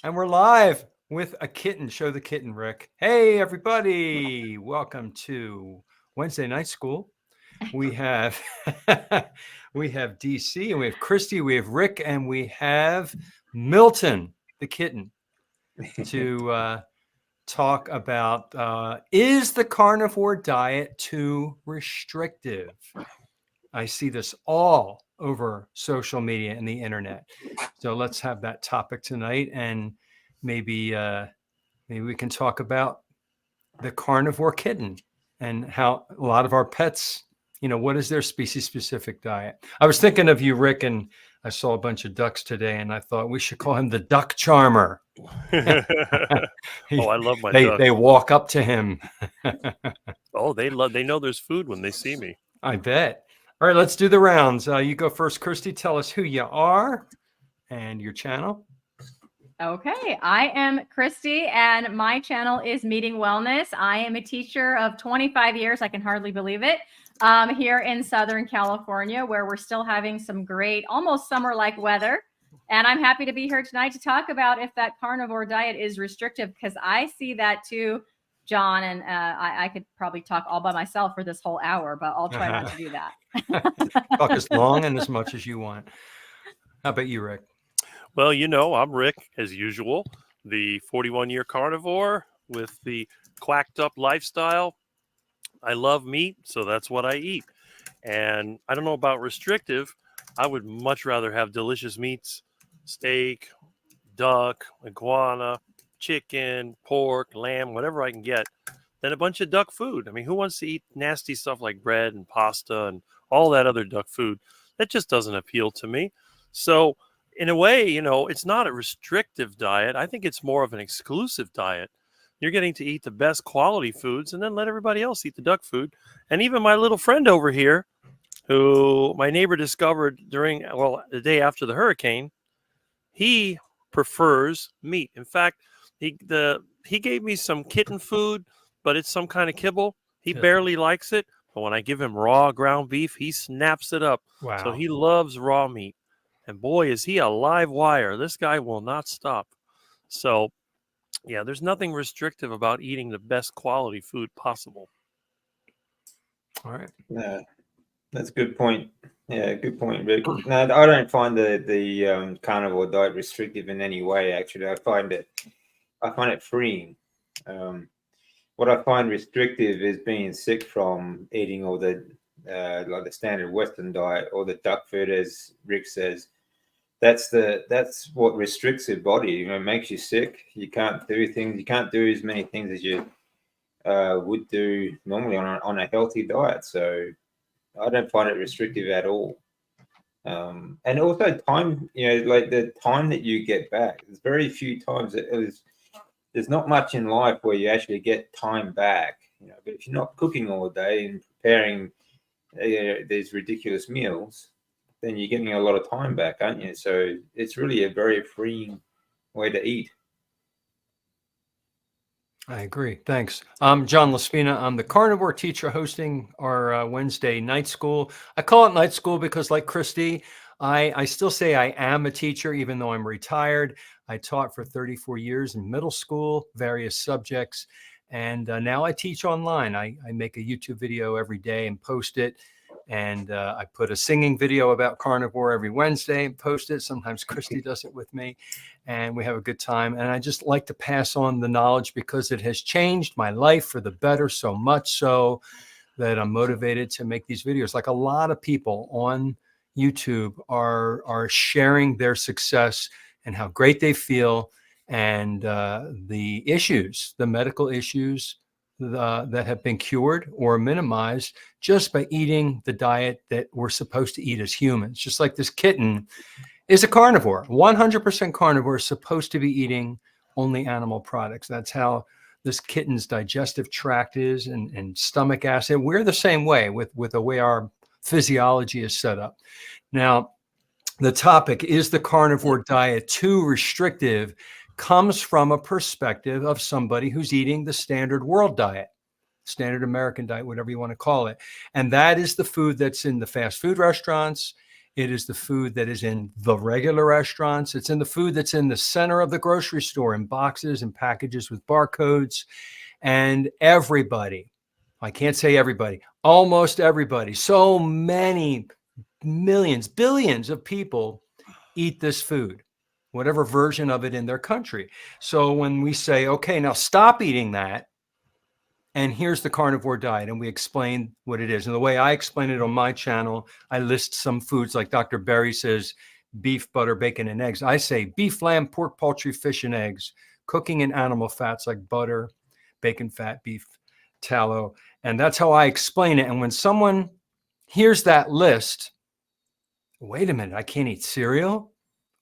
And we're live with a kitten. Show the kitten, Rick. Hey, everybody. Welcome to Wednesday Night School. We have we have DC and we have Christy, we have Rick, and we have Milton, the kitten, to talk about is the carnivore diet too restrictive? I see this all over social media and the internet. So let's have that topic tonight, and maybe we can talk about the carnivore kitten and how a lot of our pets, what is their species specific diet? I was thinking of you, Rick, and I saw a bunch of ducks today, and I thought we should call him the duck charmer. Oh, I love my they ducks. they walk up to him. Oh, they know there's food when they see me. I bet. All right, let's do the rounds. You go first, Christy. Tell us who you are and your channel. Okay, I am Christy, and my channel is Meeting Wellness. I am a teacher of 25 years. I can hardly believe it. Here in Southern California, where we're still having some great, almost summer-like weather. And I'm happy to be here tonight to talk about if that carnivore diet is restrictive, because I see that too, John, and I could probably talk all by myself for this whole hour, but I'll try not to do that. Talk as long and as much as you want. How about you, Rick? Well, I'm Rick, as usual, the 41-year carnivore with the quacked up lifestyle. I love meat, so that's what I eat. And I don't know about restrictive. I would much rather have delicious meats, steak, duck, iguana, chicken, pork, lamb, whatever I can get, than a bunch of duck food. I mean, who wants to eat nasty stuff like bread and pasta and all that other duck food? That just doesn't appeal to me. So in a way, it's not a restrictive diet. I think it's more of an exclusive diet. You're getting to eat the best quality foods and then let everybody else eat the duck food. And even my little friend over here, who my neighbor discovered the day after the hurricane, he prefers meat. In fact, he gave me some kitten food, but it's some kind of kibble. He barely likes it. But when I give him raw ground beef, he snaps it up. Wow. So he loves raw meat. And boy, is he a live wire. This guy will not stop. So, yeah, there's nothing restrictive about eating the best quality food possible. All right. Yeah, that's a good point. Yeah, good point, Rick. No, I don't find the carnivore diet restrictive in any way. Actually, I find it freeing. What I find restrictive is being sick from eating all the like the standard Western diet or the duck food, as Rick says. That's what restricts your body. It makes you sick. You can't do things. You can't do as many things as you would do normally on a healthy diet. So I don't find it restrictive at all. And also time, like the time that you get back. There's very few times there's not much in life where you actually get time back. But if you're not cooking all day and preparing these ridiculous meals, then you're getting a lot of time back, aren't you? So it's really a very freeing way to eat. I agree. Thanks. I'm John Laspina. I'm the carnivore teacher hosting our Wednesday night school. I call it night school because, like Christy, I still say I am a teacher, even though I'm retired. I taught for 34 years in middle school, various subjects. And now I teach online. I make a YouTube video every day and post it. And I put a singing video about carnivore every Wednesday and post it. Sometimes Christy does it with me, and we have a good time. And I just like to pass on the knowledge because it has changed my life for the better, so much so that I'm motivated to make these videos. Like a lot of people on YouTube are sharing their success and how great they feel, and the issues, the medical issues that have been cured or minimized just by eating the diet that we're supposed to eat as humans. Just like this kitten is a carnivore, 100% carnivore, is supposed to be eating only animal products. That's how this kitten's digestive tract is and stomach acid. We're the same way with the way our physiology is set up. Now, the topic, is the carnivore diet too restrictive, comes from a perspective of somebody who's eating the standard world diet, standard American diet, whatever you want to call it. And that is the food that's in the fast food restaurants, It is the food that is in the regular restaurants. It's in the food that's in the center of the grocery store in boxes and packages with barcodes. And everybody, I can't say everybody, almost everybody, so many millions, billions of people eat this food, whatever version of it in their country. So when we say, okay, now stop eating that, and here's the carnivore diet, and we explain what it is. And the way I explain it on my channel, I list some foods like Dr. Berry says, beef, butter, bacon, and eggs. I say beef, lamb, pork, poultry, fish, and eggs, cooking in animal fats like butter, bacon fat, beef, tallow. And that's how I explain it. And when someone hears that list, wait a minute, I can't eat cereal?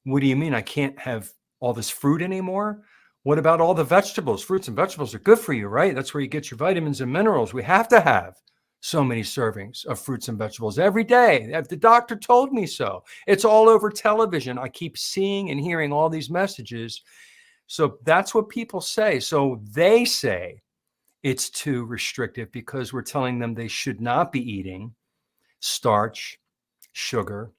What do you mean I can't have all this fruit anymore? What about all the vegetables? Fruits and vegetables are good for you, right? That's where you get your vitamins and minerals. We have to have so many servings of fruits and vegetables every day. The doctor told me so. It's all over television. I keep seeing and hearing all these messages. So that's what people say. So they say it's too restrictive because we're telling them they should not be eating starch, sugar,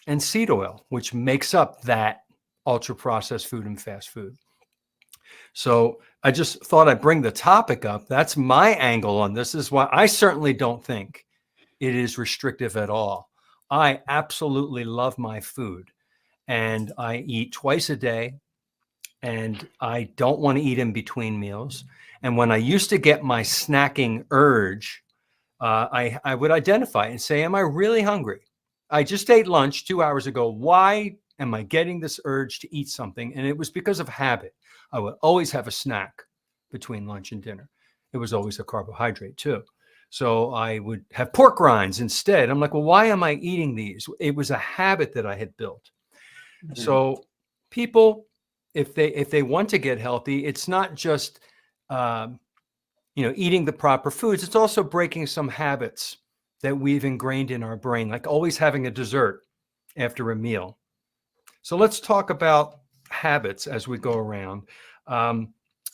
and seed oil, which makes up that ultra processed food and fast food. So I just thought I'd bring the topic up. That's my angle on this. Is why I certainly don't think it is restrictive at all. I absolutely love my food, and I eat twice a day, and I don't want to eat in between meals. And when I used to get my snacking urge, I would identify and say, am I really hungry? I just ate lunch 2 hours ago. Why am I getting this urge to eat something? And it was because of habit. I would always have a snack between lunch and dinner. It was always a carbohydrate too. So I would have pork rinds instead. I'm like, well, why am I eating these? It was a habit that I had built. Mm-hmm. So people, if they want to get healthy, it's not just eating the proper foods. It's also breaking some habits that we've ingrained in our brain, like always having a dessert after a meal. So let's talk about habits as we go around.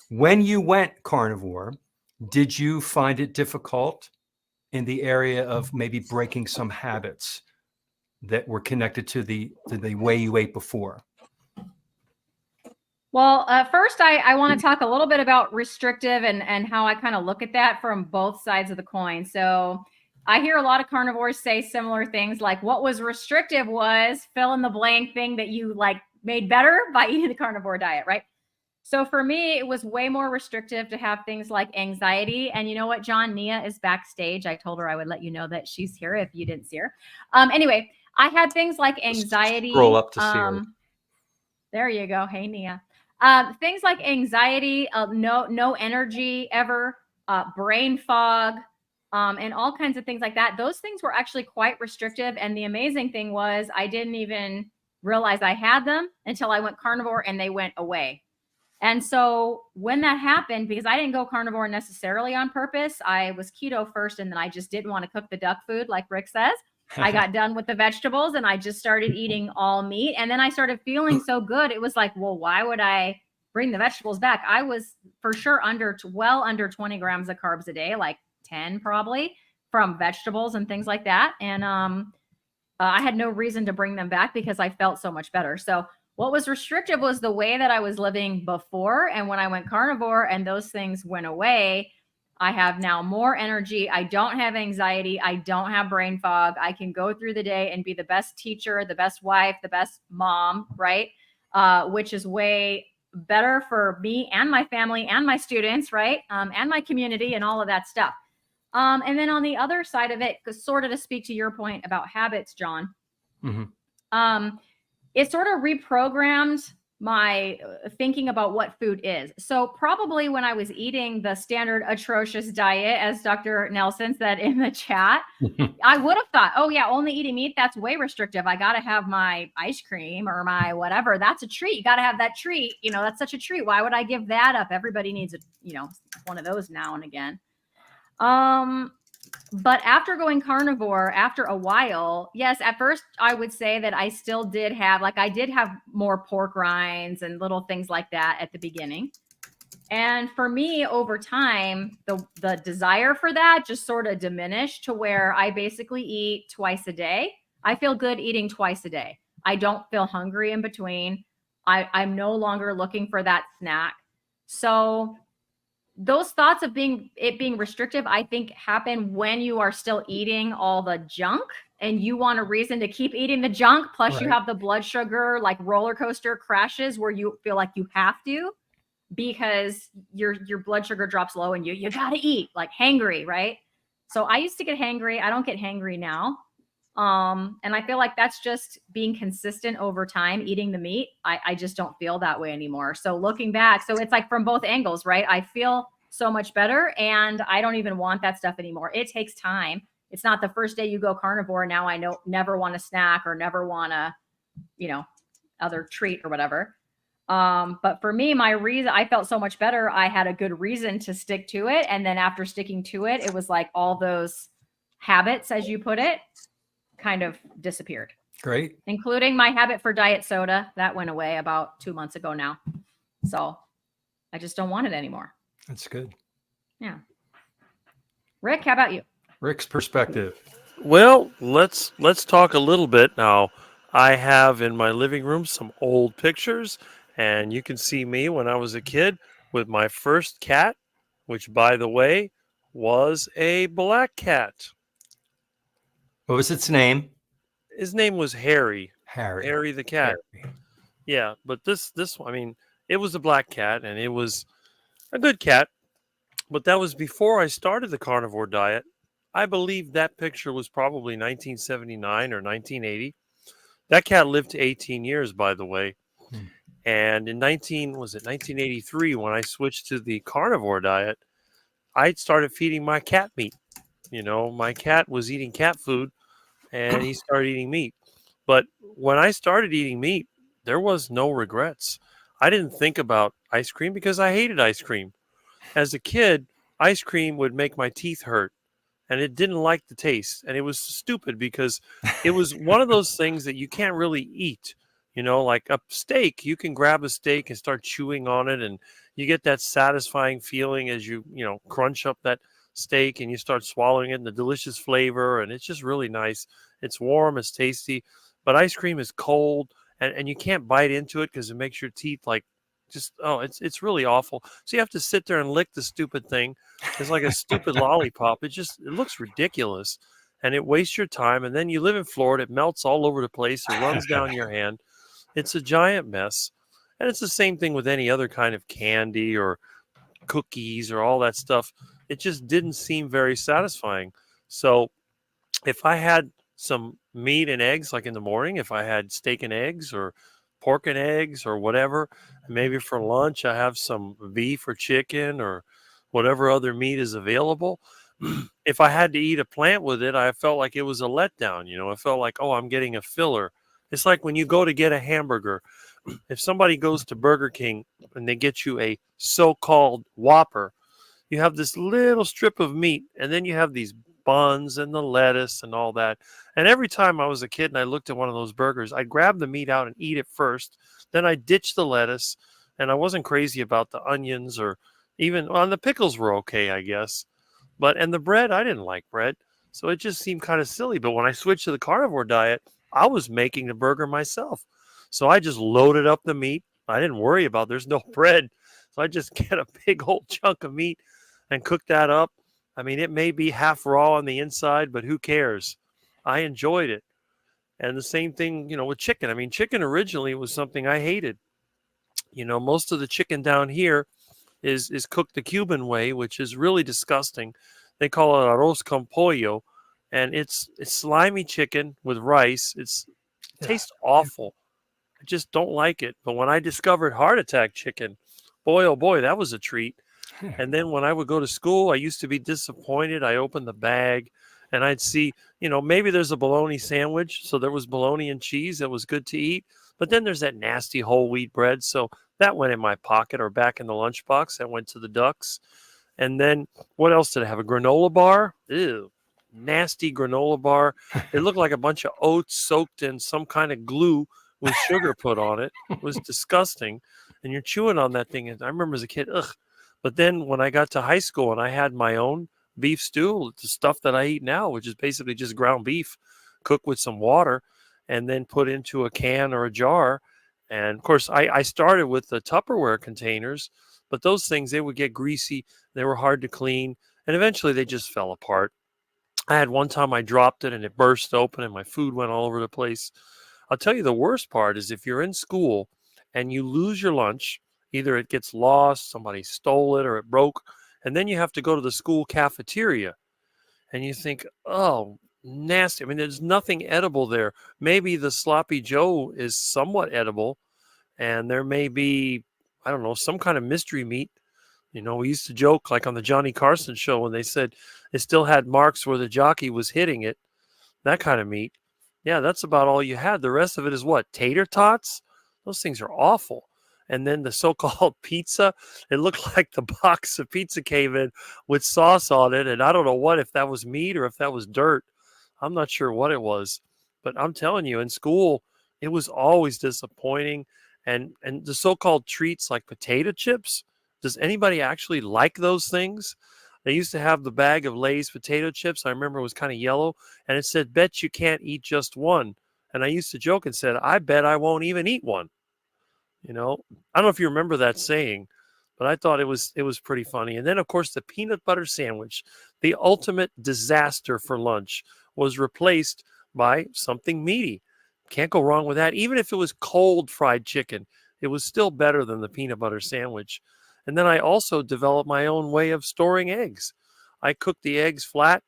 When you went carnivore, did you find it difficult in the area of maybe breaking some habits that were connected to the way you ate before? Well, first, I want to talk a little bit about restrictive and how I kind of look at that from both sides of the coin. So I hear a lot of carnivores say similar things like what was restrictive was fill in the blank thing that you like made better by eating the carnivore diet, right? So for me, it was way more restrictive to have things like anxiety. And you know what, John? Nia is backstage. I told her I would let you know that she's here if you didn't see her. Anyway, I had things like anxiety. Scroll up to see her. There you go. Hey, Nia. Things like anxiety, no energy ever, brain fog, and all kinds of things like that. Those things were actually quite restrictive. And the amazing thing was I didn't even realize I had them until I went carnivore and they went away. And so when that happened, because I didn't go carnivore necessarily on purpose, I was keto first, and then I just didn't want to cook the duck food like Rick says. I got done with the vegetables and I just started eating all meat. And then I started feeling so good. It was like, well, why would I bring the vegetables back? I was for sure well under 20 grams of carbs a day, like 10 probably from vegetables and things like that. And I had no reason to bring them back because I felt so much better. So what was restrictive was the way that I was living before. And when I went carnivore and those things went away, I have now more energy. I don't have anxiety. I don't have brain fog. I can go through the day and be the best teacher, the best wife, the best mom, right? Which is way better for me and my family and my students, right? And my community and all of that stuff. And then on the other side of it, sort of to speak to your point about habits, John, it sort of reprogrammed my thinking about what food is. So probably when I was eating the standard atrocious diet, as Dr. Nelson said in the chat, I would have thought, oh yeah, only eating meat, that's way restrictive. I got to have my ice cream or my whatever. That's a treat. You got to have that treat. That's such a treat. Why would I give that up? Everybody needs one of those now and again. But after going carnivore, after a while, yes, at first I would say that I still did have, I did have more pork rinds and little things like that at the beginning. And for me, over time, the desire for that just sort of diminished to where I basically eat twice a day. I feel good eating twice a day. I don't feel hungry in between. I'm no longer looking for that snack. So those thoughts of being restrictive, I think, happen when you are still eating all the junk and you want a reason to keep eating the junk. Plus, you Right. have the blood sugar like roller coaster crashes where you feel like you have to because your blood sugar drops low and you gotta eat, like hangry, right? So I used to get hangry. I don't get hangry now. And I feel like that's just being consistent over time, eating the meat. I just don't feel that way anymore. So looking back, so it's like from both angles, right? I feel so much better and I don't even want that stuff anymore. It takes time. It's not the first day you go carnivore. Now I know never want a snack or never want a, other treat or whatever. But for me, my reason, I felt so much better. I had a good reason to stick to it. And then after sticking to it, it was like all those habits, as you put it, kind of disappeared, Great. including my habit for diet soda. That went away about 2 months ago now. So I just don't want it anymore. That's good. Yeah. Rick, how about you? Rick's perspective. Well, let's talk a little bit now. I have in my living room some old pictures, and you can see me when I was a kid with my first cat, which, by the way, was a black cat. What was its name? His name was Harry. Harry. Harry the cat. Harry. Yeah, but this I mean, it was a black cat, and it was a good cat. But that was before I started the carnivore diet. I believe that picture was probably 1979 or 1980. That cat lived to 18 years, by the way. And in 1983, when I switched to the carnivore diet, I started feeding my cat meat. My cat was eating cat food, and he started eating meat. But when I started eating meat, there was no regrets. I didn't think about ice cream because I hated ice cream. As a kid, ice cream would make my teeth hurt, and it didn't like the taste. And it was stupid because it was one of those things that you can't really eat. Like a steak, you can grab a steak and start chewing on it, and you get that satisfying feeling as you crunch up that steak and you start swallowing it, and the delicious flavor, and it's just really nice. It's warm, it's tasty, but ice cream is cold, and you can't bite into it because it makes your teeth like it's really awful. So you have to sit there and lick the stupid thing. It's like a stupid lollipop. It looks ridiculous, and it wastes your time. And then you live in Florida, it melts all over the place, it runs down your hand. It's a giant mess. And it's the same thing with any other kind of candy or cookies or all that stuff. It just didn't seem very satisfying. So if I had some meat and eggs, like in the morning, if I had steak and eggs or pork and eggs or whatever, maybe for lunch I have some beef or chicken or whatever other meat is available. If I had to eat a plant with it, I felt like it was a letdown. I felt like, oh, I'm getting a filler. It's like when you go to get a hamburger. If somebody goes to Burger King and they get you a so-called Whopper, you have this little strip of meat, and then you have these buns and the lettuce and all that. And every time I was a kid and I looked at one of those burgers, I'd grab the meat out and eat it first. Then I'd ditch the lettuce, and I wasn't crazy about the onions or even the pickles were okay, I guess. And the bread, I didn't like bread. So it just seemed kind of silly. But when I switched to the carnivore diet, I was making the burger myself. So I just loaded up the meat. I didn't worry about there's no bread. So I just get a big old chunk of meat and cook that up. I mean, it may be half raw on the inside, but who cares? I enjoyed it. And the same thing, with chicken. I mean, chicken originally was something I hated. Most of the chicken down here is cooked the Cuban way, which is really disgusting. They call it arroz con pollo, and it's slimy chicken with rice. It tastes awful. I just don't like it. But when I discovered heart attack chicken, boy, oh boy, that was a treat. And then when I would go to school, I used to be disappointed. I opened the bag and I'd see, maybe there's a bologna sandwich. So there was bologna and cheese that was good to eat. But then there's that nasty whole wheat bread. So that went in my pocket or back in the lunchbox. That went to the ducks. And then what else did I have? A granola bar? Ew, nasty granola bar. It looked like a bunch of oats soaked in some kind of glue with sugar put on it. It was disgusting. And you're chewing on that thing. And I remember as a kid, ugh. But then when I got to high school and I had my own beef stew, the stuff that I eat now, which is basically just ground beef cook with some water, and then put into a can or a jar. And of course, I started with the Tupperware containers, but those things, they would get greasy. They were hard to clean, and eventually they just fell apart. I had one time I dropped it and it burst open and my food went all over the place. I'll tell you, the worst part is if you're in school and you lose your lunch, either it gets lost, somebody stole it, or it broke, and then you have to go to the school cafeteria and you think, oh, nasty. I mean, there's nothing edible there. Maybe the sloppy Joe is somewhat edible, and there may be, I don't know, some kind of mystery meat. You know, we used to joke like on the Johnny Carson show when they said it still had marks where the jockey was hitting it, that kind of meat. Yeah, that's about all you had. The rest of it is what? Tater tots? Those things are awful. And then the so-called pizza, it looked like the box of pizza came in with sauce on it. And I don't know what, if that was meat or if that was dirt. I'm not sure what it was. But I'm telling you, in school, it was always disappointing. And the so-called treats like potato chips, does anybody actually like those things? They used to have the bag of Lay's potato chips. I remember it was kind of yellow, and it said, bet you can't eat just one. And I used to joke and said, I bet I won't even eat one. You know, I don't know if you remember that saying, but I thought it was pretty funny. And then, of course, the peanut butter sandwich, the ultimate disaster for lunch, was replaced by something meaty. Can't go wrong with that. Even if it was cold fried chicken, it was still better than the peanut butter sandwich. And then I also developed my own way of storing eggs. I cook the eggs flat,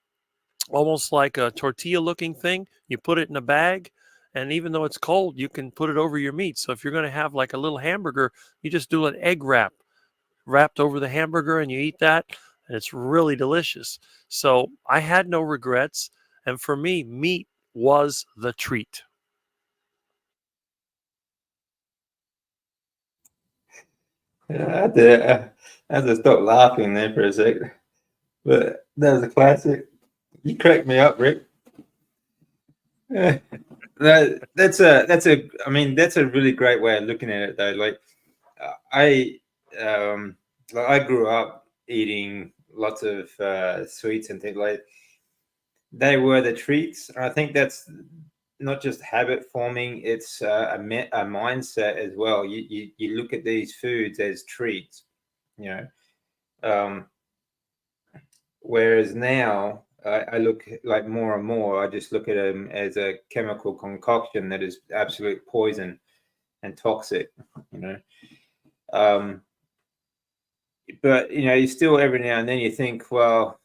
almost like a tortilla looking thing. You put it in a bag, and even though it's cold, you can put it over your meat. So if you're going to have like a little hamburger, you just do an egg wrapped over the hamburger, and you eat that, and it's really delicious. So I had no regrets. And for me, meat was the treat. I had to stop laughing there for a sec. But that was a classic. You cracked me up, Rick. Yeah. That's a really great way of looking at it, though. Like I grew up eating lots of sweets and things. Like they were the treats. I think that's not just habit forming; it's a mindset as well. You look at these foods as treats, you know. Whereas now I look like more and more, I just look at them as a chemical concoction that is absolute poison and toxic, you know. But you know, you still every now and then you think, well,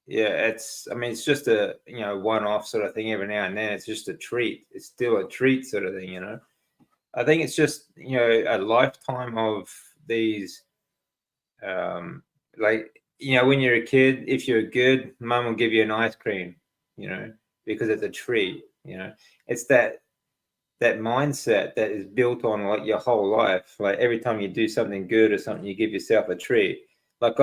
yeah, it's just a one-off sort of thing. Every now and then it's just a treat. It's still a treat sort of thing, you know. I think it's just a lifetime of these like when you're a kid, if you're good, mum will give you an ice cream, because it's a treat. It's that mindset that is built on like your whole life. Like every time you do something good or something, you give yourself a treat. Like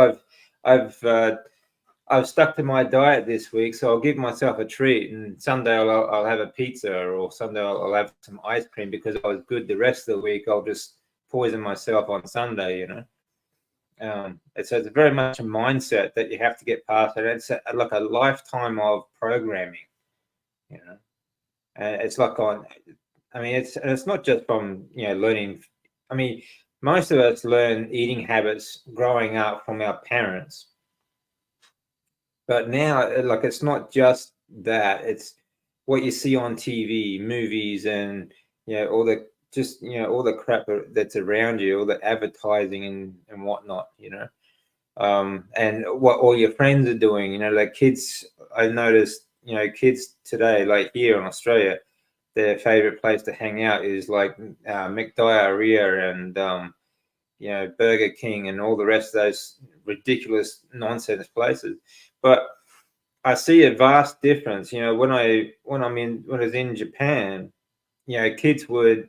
I've stuck to my diet this week, so I'll give myself a treat. And Sunday I'll have a pizza, or Sunday I'll have some ice cream because I was good the rest of the week. I'll just poison myself on Sunday, So it's very much a mindset that you have to get past, and it's like a lifetime of programming, And it's like it's not just from learning. Most of us learn eating habits growing up from our parents, but now like it's not just that. It's what you see on TV, movies, and all the crap that's around you, all the advertising and whatnot, and what all your friends are doing, like kids. I noticed, kids today, like here in Australia, their favorite place to hang out is like McDiarrhea and Burger King and all the rest of those ridiculous nonsense places. But I see a vast difference. When I was in Japan, kids would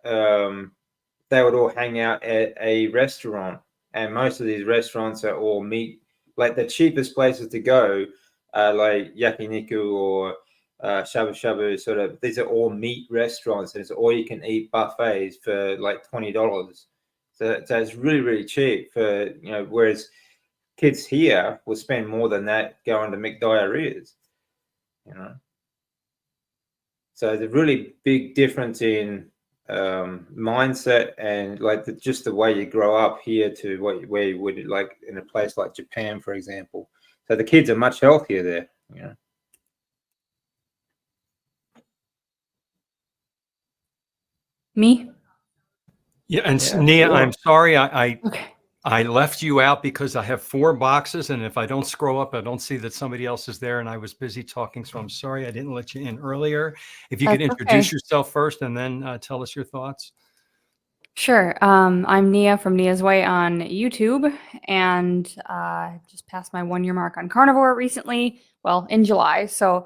they would all hang out at a restaurant, and most of these restaurants are all meat. Like the cheapest places to go, like yakiniku or shabu shabu, sort of. These are all meat restaurants, and it's all you can eat buffets for like $20. So it's really, really cheap for whereas kids here will spend more than that going to McDiarrheas, So there's a really big difference in mindset and like just the way you grow up here to where you would like in a place like Japan, for example. So the kids are much healthier there, you know. Me? Yeah, and Yeah, Nia, sure. I'm sorry, I Okay. I left you out because I have 4 boxes, and if I don't scroll up, I don't see that somebody else is there, and I was busy talking, so I'm sorry I didn't let you in earlier. If you could That's introduce okay. yourself first and then tell us your thoughts. Sure. I'm Nia from Nia's Way on YouTube, and just passed my 1-year mark on Carnivore recently. Well, in July. So,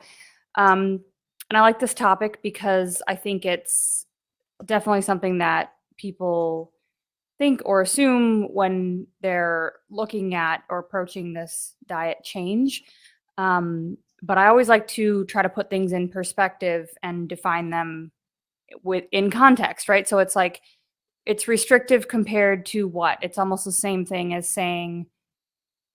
and I like this topic because I think it's definitely something that people think or assume when they're looking at or approaching this diet change. But I always like to try to put things in perspective and define them in context, right? So it's like it's restrictive compared to what? It's almost the same thing as saying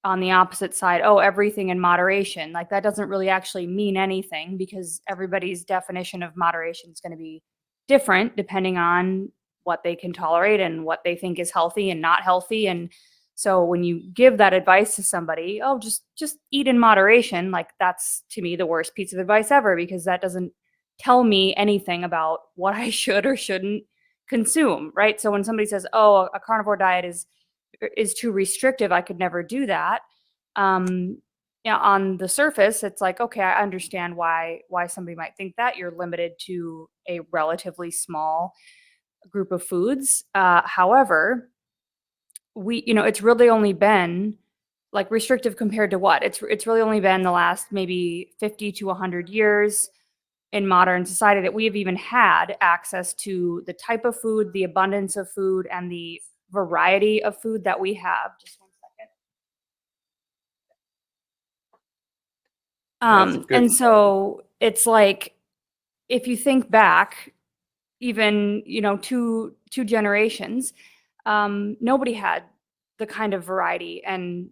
on the opposite side, oh, everything in moderation. Like that doesn't really actually mean anything because everybody's definition of moderation is going to be different depending on what they can tolerate and what they think is healthy and not healthy. And so when you give that advice to somebody, oh, just eat in moderation, like that's to me the worst piece of advice ever because that doesn't tell me anything about what I should or shouldn't consume, right? So when somebody says, oh, a carnivore diet is too restrictive, I could never do that. Yeah, on the surface, it's like, okay, I understand why somebody might think that you're limited to a relatively small group of foods. However, it's really only been like restrictive compared to what? It's really only been the last maybe 50 to 100 years in modern society that we have even had access to the type of food, the abundance of food, and the variety of food that we have. Just 1 second. And so it's like, if you think back, even, two generations, nobody had the kind of variety and,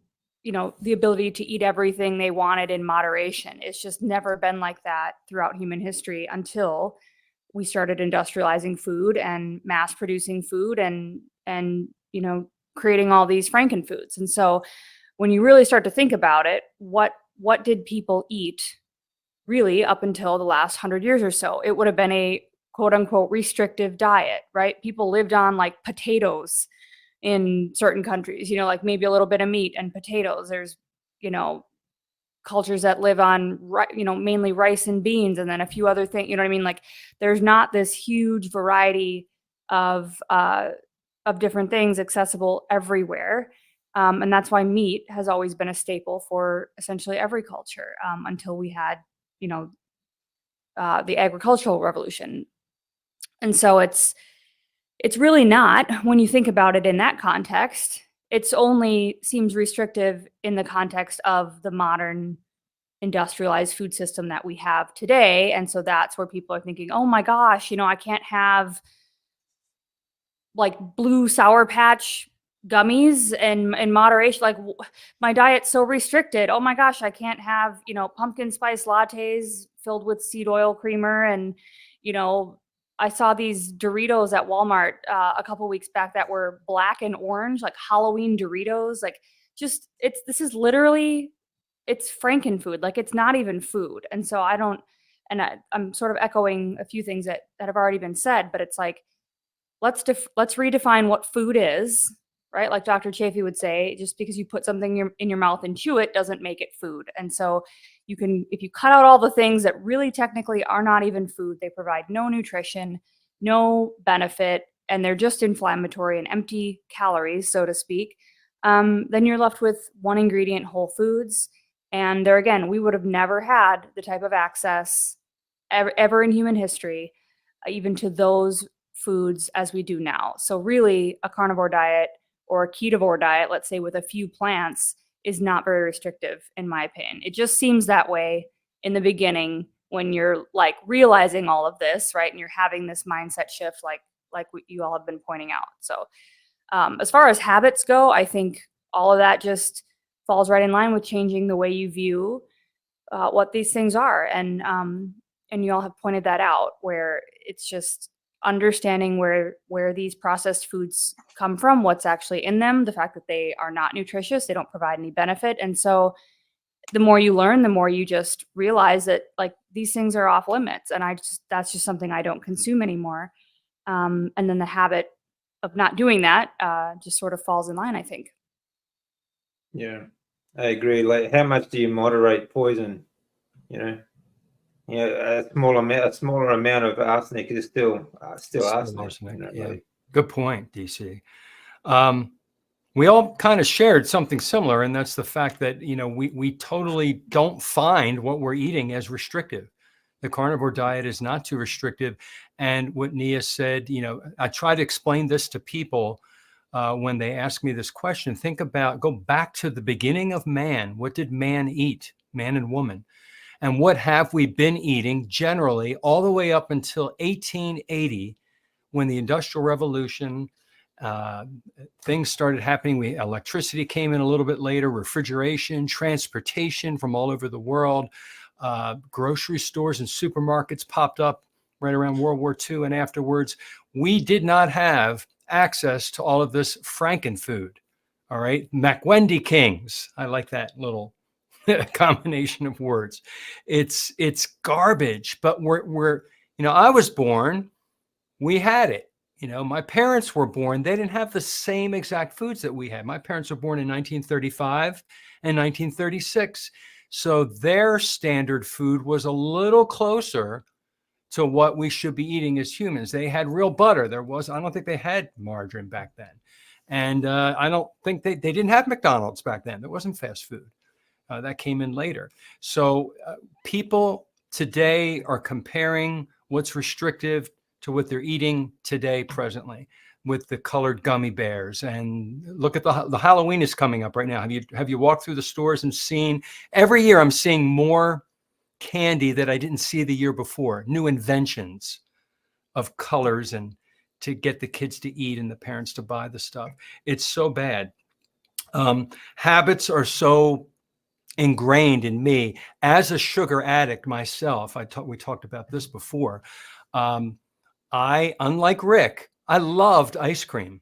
the ability to eat everything they wanted in moderation. It's just never been like that throughout human history until we started industrializing food and mass producing food and creating all these frankenfoods. And so when you really start to think about it, what did people eat really up until the last 100 years or so? It would have been a quote unquote restrictive diet, right? People lived on like potatoes in certain countries, like maybe a little bit of meat and potatoes. There's, cultures that live on, mainly rice and beans, and then a few other things. You know what I mean? Like, there's not this huge variety of different things accessible everywhere, and that's why meat has always been a staple for essentially every culture until we had, the agricultural revolution. And so it's really not, when you think about it in that context, it's only seems restrictive in the context of the modern industrialized food system that we have today. And so that's where people are thinking, oh my gosh, I can't have like blue Sour Patch gummies and in moderation. Like my diet's so restricted. Oh my gosh, I can't have, pumpkin spice lattes filled with seed oil creamer. And, I saw these Doritos at Walmart a couple weeks back that were black and orange, like Halloween Doritos. Like this is literally, it's Frankenfood. Like it's not even food. And so I'm sort of echoing a few things that have already been said, but it's like, let's redefine what food is, right? Like Dr. Chafee would say, just because you put something in your mouth and chew it doesn't make it food. And so if you cut out all the things that really technically are not even food, they provide no nutrition, no benefit, and they're just inflammatory and empty calories, so to speak, then you're left with one ingredient whole foods. And there again, we would have never had the type of access ever in human history, even to those foods as we do now. So really a carnivore diet or a ketovore diet, let's say with a few plants, is not very restrictive in my opinion. It just seems that way in the beginning when you're like realizing all of this, right? And you're having this mindset shift like what you all have been pointing out. So as far as habits go, I think all of that just falls right in line with changing the way you view what these things are. And and you all have pointed that out, where it's just understanding where these processed foods come from, what's actually in them, the fact that they are not nutritious, they don't provide any benefit. And so the more you learn, the more you just realize that like these things are off limits, and that's just something I don't consume anymore. And then the habit of not doing that just sort of falls in line, I think. Yeah, I agree. Like, how much do you moderate poison? You know, a smaller amount of arsenic is still arsenic. You know, Yeah, like, good point, DC. We all kind of shared something similar, and that's the fact that, you know, we totally don't find what we're eating as restrictive. The carnivore diet is not too restrictive. And what Nia said, you know, I try to explain this to people when they ask me this question. Go back to the beginning of man. What did man eat, man and woman? And what have we been eating generally all the way up until 1880, when the Industrial Revolution, things started happening. Electricity came in a little bit later, refrigeration, transportation from all over the world, grocery stores and supermarkets popped up right around World War II and afterwards. We did not have access to all of this Frankenfood. All right, McWendy Kings. I like that little combination of words. It's garbage, but we're you know, I was born, we had it. You know, my parents were born, they didn't have the same exact foods that we had. My parents were born in 1935 and 1936. So their standard food was a little closer to what we should be eating as humans. They had real butter. I don't think they had margarine back then. And I don't think they didn't have McDonald's back then. There wasn't fast food. That came in later. So people today are comparing what's restrictive to what they're eating today, presently, with the colored gummy bears. And look at the Halloween is coming up right now. Have you walked through the stores and seen? Every year I'm seeing more candy that I didn't see the year before. New inventions of colors and to get the kids to eat and the parents to buy the stuff. It's so bad. Habits are so ingrained in me as a sugar addict myself. We talked about this before. Unlike Rick, I loved ice cream.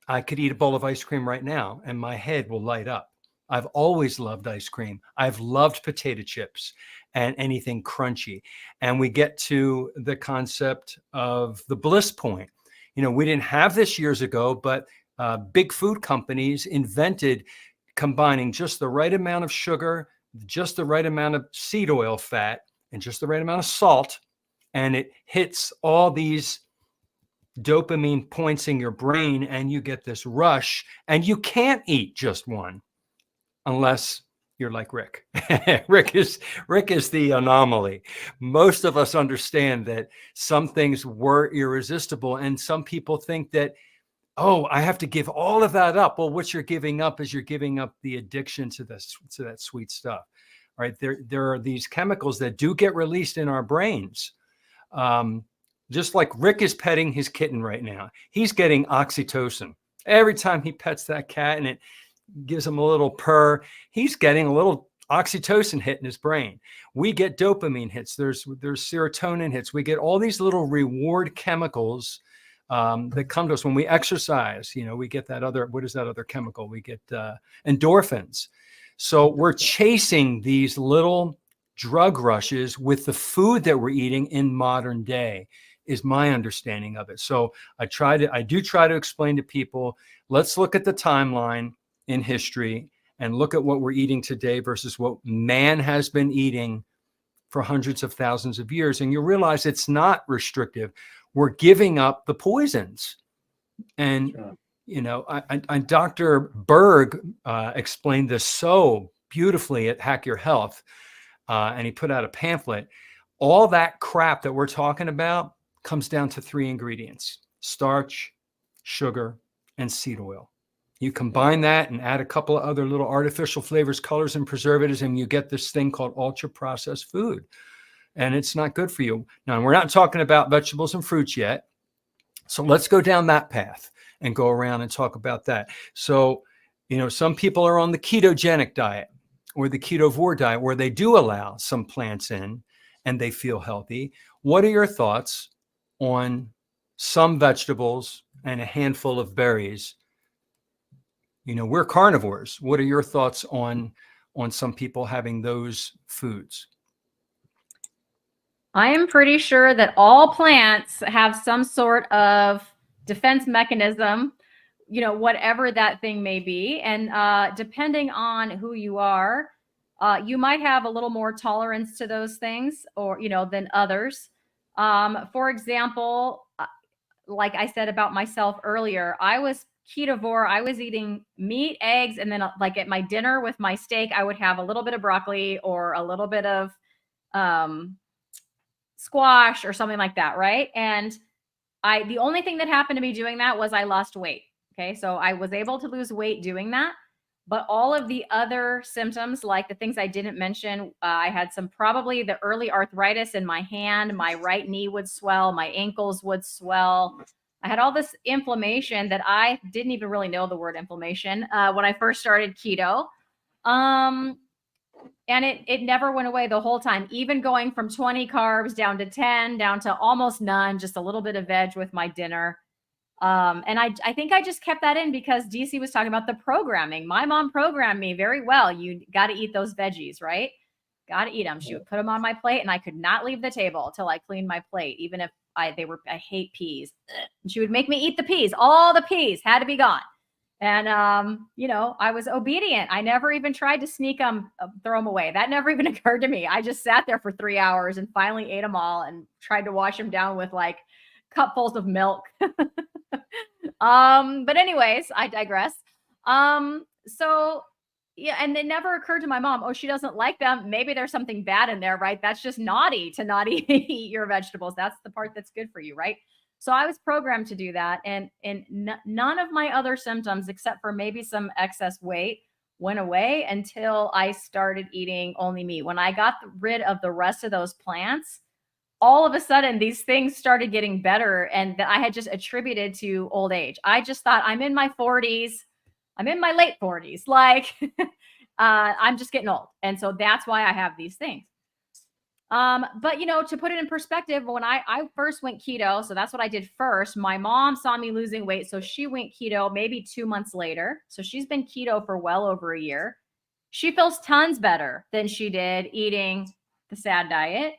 I could eat a bowl of ice cream right now and my head will light up. I've always loved ice cream. I've loved potato chips and anything crunchy. And we get to the concept of the bliss point. You know, we didn't have this years ago, but big food companies invented combining just the right amount of sugar, just the right amount of seed oil fat, and just the right amount of salt. And it hits all these dopamine points in your brain and you get this rush, and you can't eat just one unless you're like Rick. Rick is the anomaly. Most of us understand that some things were irresistible, and some people think that, oh, I have to give all of that up. Well, what you're giving up is you're giving up the addiction to that sweet stuff. Right? There are these chemicals that do get released in our brains. Just like Rick is petting his kitten right now. He's getting oxytocin. Every time he pets that cat and it gives him a little purr, he's getting a little oxytocin hit in his brain. We get dopamine hits. There's serotonin hits. We get all these little reward chemicals that come to us when we exercise. You know, we get what is that other chemical? We get endorphins. So we're chasing these little drug rushes with the food that we're eating in modern day, is my understanding of it. So I do try to explain to people, let's look at the timeline in history and look at what we're eating today versus what man has been eating for hundreds of thousands of years. And you realize it's not restrictive. We're giving up the poisons. And, sure. You know, Dr. Berg explained this so beautifully at Hack Your Health. And he put out a pamphlet. All that crap that we're talking about comes down to 3 ingredients: starch, sugar, and seed oil. You combine that and add a couple of other little artificial flavors, colors, and preservatives, and you get this thing called ultra-processed food. And it's not good for you. Now, we're not talking about vegetables and fruits yet. So let's go down that path and go around and talk about that. So, you know, some people are on the ketogenic diet or the carnivore diet, where they do allow some plants in and they feel healthy. What are your thoughts on some vegetables and a handful of berries? You know, we're carnivores. What are your thoughts on some people having those foods? I am pretty sure that all plants have some sort of defense mechanism, you know, whatever that thing may be. And depending on who you are, you might have a little more tolerance to those things, or, you know, than others. For example, like I said about myself earlier, I was ketovore. I was eating meat, eggs, and then like at my dinner with my steak, I would have a little bit of broccoli or a little bit of squash or something like that, right? And the only thing that happened to me doing that was I lost weight. Okay, so I was able to lose weight doing that, but all of the other symptoms, like the things I didn't mention, I had probably the early arthritis in my hand. My right knee would swell, my ankles would swell. I had all this inflammation that I didn't even really know the word inflammation when I first started keto. And it never went away the whole time, even going from 20 carbs down to 10, down to almost none, just a little bit of veg with my dinner. And I think I just kept that in because DC was talking about the programming. My mom programmed me very well. You got to eat those veggies, right? Got to eat them. She would put them on my plate and I could not leave the table till I cleaned my plate, even if I hate peas. And she would make me eat the peas. All the peas had to be gone. And, you know, I was obedient. I never even tried to sneak them, throw them away. That never even occurred to me. I just sat there for 3 hours and finally ate them all and tried to wash them down with like cupfuls of milk. But anyways, I digress. So yeah, and it never occurred to my mom, oh, she doesn't like them. Maybe there's something bad in there, right? That's just naughty to not eat your vegetables. That's the part that's good for you, right? So I was programmed to do that. And none of my other symptoms, except for maybe some excess weight, went away until I started eating only meat. When I got rid of the rest of those plants, all of a sudden these things started getting better, and that I had just attributed to old age. I just thought, I'm in my 40s. I'm in my late 40s. Like, I'm just getting old. And so that's why I have these things. But, you know, to put it in perspective, when I first went keto, so that's what I did first. My mom saw me losing weight, so she went keto maybe 2 months later. So she's been keto for well over a year. She feels tons better than she did eating the SAD diet.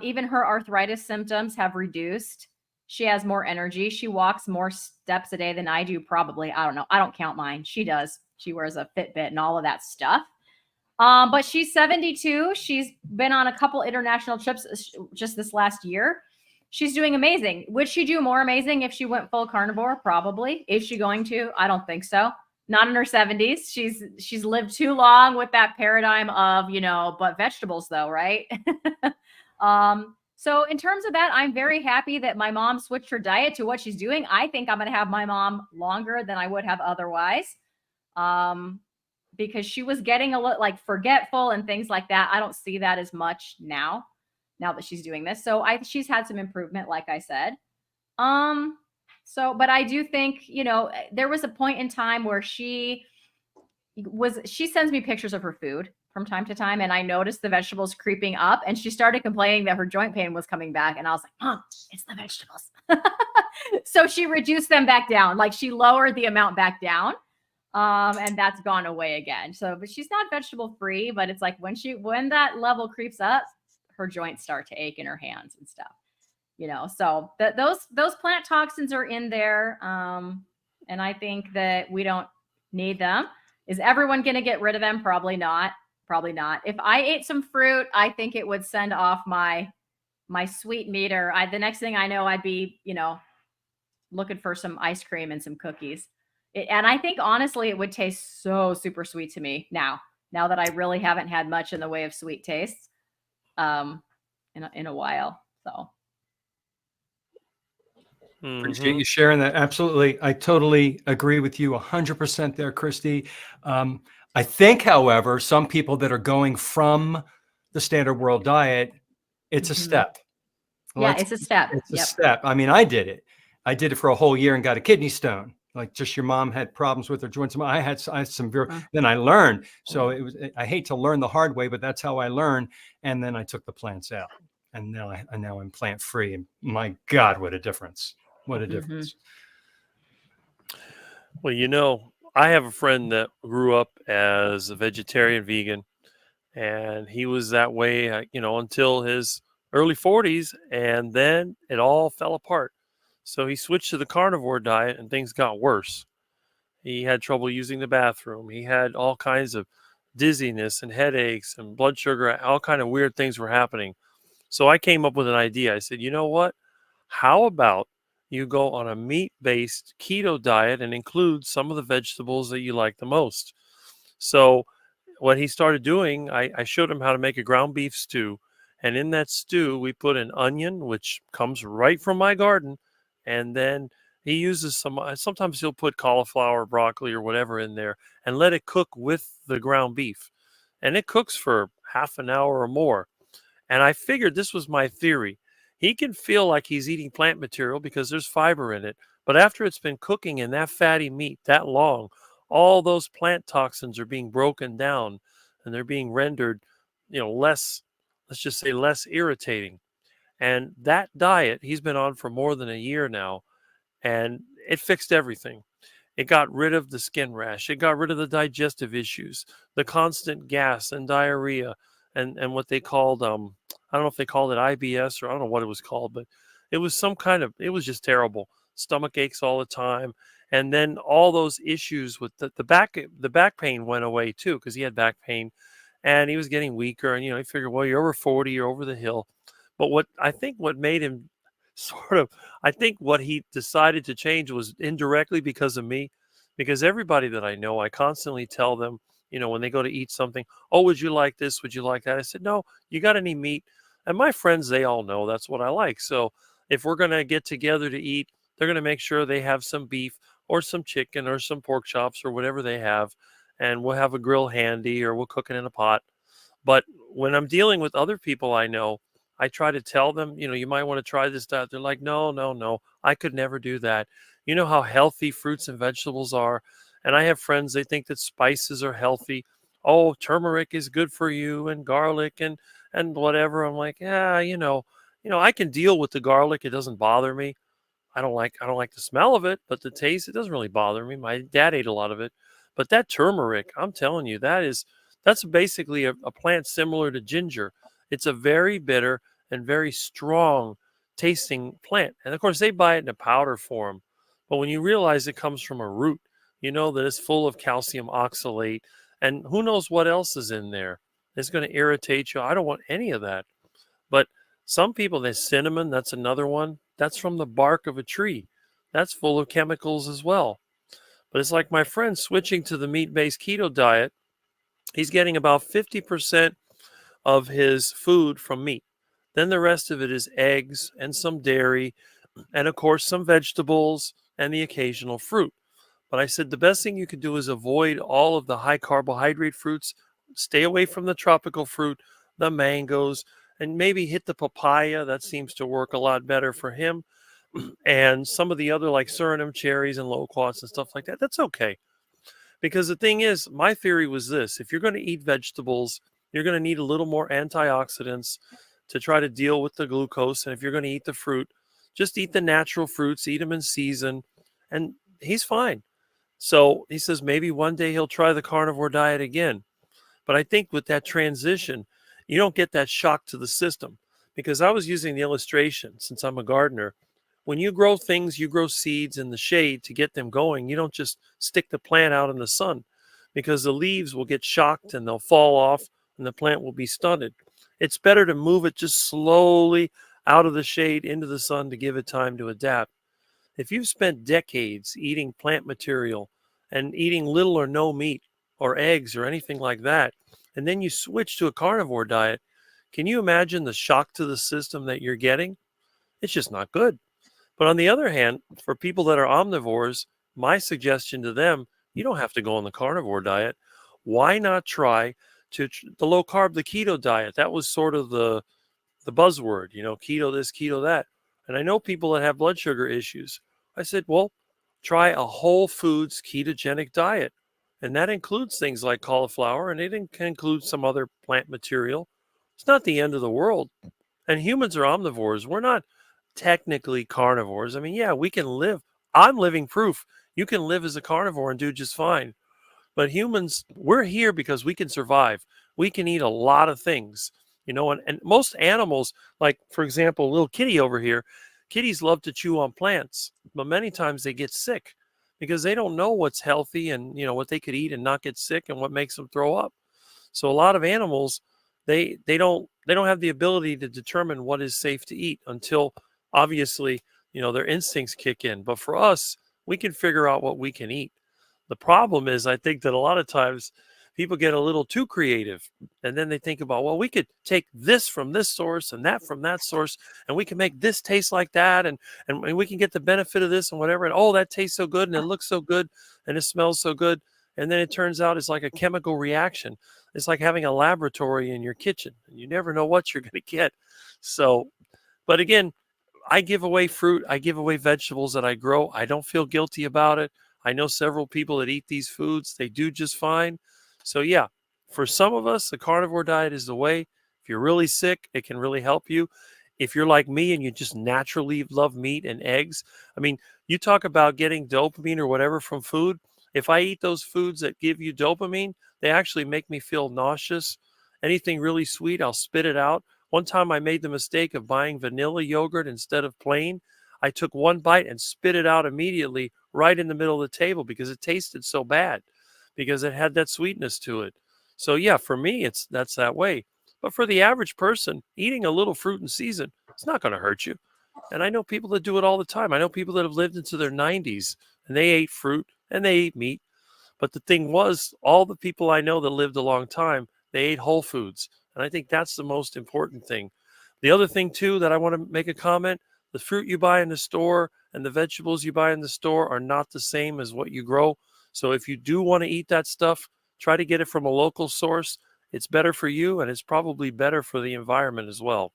Even her arthritis symptoms have reduced. She has more energy. She walks more steps a day than I do, probably. I don't know. I don't count mine. She does. She wears a Fitbit and all of that stuff. But she's 72. She's been on a couple international trips just this last year. She's doing amazing. Would she do more amazing if she went full carnivore? Probably. Is she going to? I don't think so. Not in her 70s. She's lived too long with that paradigm of, you know, but vegetables though, right? So in terms of that, I'm very happy that my mom switched her diet to what she's doing. I think I'm going to have my mom longer than I would have otherwise. Because she was getting a little like forgetful and things like that. I don't see that as much now that she's doing this. So she's had some improvement, like I said. But I do think, you know, there was a point in time where she sends me pictures of her food from time to time, and I noticed the vegetables creeping up, and she started complaining that her joint pain was coming back, and I was like, Mom, it's the vegetables. So she reduced them back down, like she lowered the amount back down, and that's gone away again. So, but she's not vegetable free, but it's like when that level creeps up, her joints start to ache in her hands and stuff, you know. So those plant toxins are in there, and I think that we don't need them. Is everyone going to get rid of them? Probably not. Probably not. If I ate some fruit, I think it would send off my sweet meter. The next thing I know, I'd be, you know, looking for some ice cream and some cookies. And I think honestly, it would taste so super sweet to me now that I really haven't had much in the way of sweet tastes in a while. So appreciate you sharing that. Absolutely. I totally agree with you 100% there, Christy. I think, however, some people that are going from the standard world diet, it's a step. Yeah, it's a step. It's a step. I mean, I did it. I did it for a whole year and got a kidney stone. like just your mom had problems with her joints. I had some very, Uh. then I learned. So it was, I hate to learn the hard way, but that's how I learned. And then I took the plants out, and now I'm plant free. And my God, what a difference. What a difference. Well, you know, I have a friend that grew up as a vegetarian vegan, and he was that way, you know, until his early 40s, and then it all fell apart. So he switched to the carnivore diet, and things got worse. He had trouble using the bathroom. He had all kinds of dizziness and headaches and blood sugar. All kind of weird things were happening. So I came up with an idea. I said, you know what? How about you go on a meat-based keto diet and include some of the vegetables that you like the most? So what he started doing, I showed him how to make a ground beef stew. And in that stew, we put an onion, which comes right from my garden. And then he uses sometimes he'll put cauliflower, broccoli, or whatever in there and let it cook with the ground beef. And it cooks for half an hour or more. And I figured this was my theory. He can feel like he's eating plant material because there's fiber in it. But after it's been cooking in that fatty meat that long, all those plant toxins are being broken down and they're being rendered, you know, less, let's just say less irritating. And that diet he's been on for more than a year now, and it fixed everything. It got rid of the skin rash. It got rid of the digestive issues, the constant gas and diarrhea, and what they called I don't know if they called it IBS or I don't know what it was called, but it was some kind of, it was just terrible. Stomach aches all the time, and then all those issues with the back pain went away too because he had back pain, and he was getting weaker. And you know, he figured, well, you're over 40, you're over the hill. But what made him sort of, I think what he decided to change was indirectly because of me, because everybody that I know, I constantly tell them, you know, when they go to eat something, oh, would you like this? Would you like that? I said, no, you got any meat? And my friends, they all know that's what I like. So if we're going to get together to eat, they're going to make sure they have some beef or some chicken or some pork chops or whatever they have. And we'll have a grill handy or we'll cook it in a pot. But when I'm dealing with other people I know, I try to tell them, you know, you might want to try this diet. They're like, no, no, no, I could never do that. You know how healthy fruits and vegetables are. And I have friends, they think that spices are healthy. Oh, turmeric is good for you and garlic and whatever. I'm like, yeah, I can deal with the garlic. It doesn't bother me. I don't like the smell of it, but the taste, it doesn't really bother me. My dad ate a lot of it. But that turmeric, I'm telling you, that's basically a plant similar to ginger. It's a very bitter and very strong tasting plant. And of course they buy it in a powder form. But when you realize it comes from a root, you know that it's full of calcium oxalate and who knows what else is in there. It's going to irritate you. I don't want any of that. But some people, there's cinnamon, that's another one. That's from the bark of a tree. That's full of chemicals as well. But it's like my friend switching to the meat-based keto diet. He's getting about 50% of his food from meat. Then the rest of it is eggs and some dairy, and of course some vegetables and the occasional fruit. But I said the best thing you could do is avoid all of the high carbohydrate fruits. Stay away from the tropical fruit, the mangoes, and maybe hit the papaya. That seems to work a lot better for him. And some of the other like Suriname cherries and loquats and stuff like that. That's okay. Because the thing is, my theory was this: if you're going to eat vegetables, you're going to need a little more antioxidants to try to deal with the glucose. And if you're going to eat the fruit, just eat the natural fruits, eat them in season, and he's fine. So he says maybe one day he'll try the carnivore diet again. But I think with that transition, you don't get that shock to the system. Because I was using the illustration since I'm a gardener. When you grow things, you grow seeds in the shade to get them going. You don't just stick the plant out in the sun because the leaves will get shocked and they'll fall off and the plant will be stunted. It's better to move it just slowly out of the shade into the sun to give it time to adapt. If you've spent decades eating plant material and eating little or no meat or eggs or anything like that, and then you switch to a carnivore diet, can you imagine the shock to the system that you're getting? It's just not good. But on the other hand, for people that are omnivores, my suggestion to them, you don't have to go on the carnivore diet. Why not try the low carb, the keto diet? That was sort of the buzzword, keto this, keto that. And I know people that have blood sugar issues. I said, well, try a whole foods ketogenic diet. And that includes things like cauliflower, and it can include some other plant material. It's not the end of the world. And humans are omnivores. We're not technically carnivores. I mean, yeah, we can live. I'm living proof. You can live as a carnivore and do just fine. But humans, we're here because we can survive. We can eat a lot of things, and most animals, like, for example, little kitty over here, kitties love to chew on plants, but many times they get sick because they don't know what's healthy and, what they could eat and not get sick and what makes them throw up. So a lot of animals, they don't have the ability to determine what is safe to eat until obviously, their instincts kick in. But for us, we can figure out what we can eat. The problem is, I think that a lot of times people get a little too creative, and then they think about, well, we could take this from this source and that from that source, and we can make this taste like that, and we can get the benefit of this and whatever. And oh, that tastes so good, and it looks so good, and it smells so good. And then it turns out it's like a chemical reaction. It's like having a laboratory in your kitchen. You never know what you're going to get. So, but again, I give away fruit. I give away vegetables that I grow. I don't feel guilty about it. I know several people that eat these foods. They do just fine. So yeah, for some of us, the carnivore diet is the way. If you're really sick, it can really help you. If you're like me and you just naturally love meat and eggs, I mean, you talk about getting dopamine or whatever from food. If I eat those foods that give you dopamine, they actually make me feel nauseous. Anything really sweet, I'll spit it out. One time I made the mistake of buying vanilla yogurt instead of plain. I took one bite and spit it out immediately right in the middle of the table because it tasted so bad, because it had that sweetness to it. So yeah, for me, that's that way. But for the average person, eating a little fruit in season, it's not going to hurt you. And I know people that do it all the time. I know people that have lived into their 90s and they ate fruit and they ate meat. But the thing was, all the people I know that lived a long time, they ate whole foods. And I think that's the most important thing. The other thing, too, that I want to make a comment, the fruit you buy in the store and the vegetables you buy in the store are not the same as what you grow. So if you do want to eat that stuff, try to get it from a local source. It's better for you, and it's probably better for the environment as well.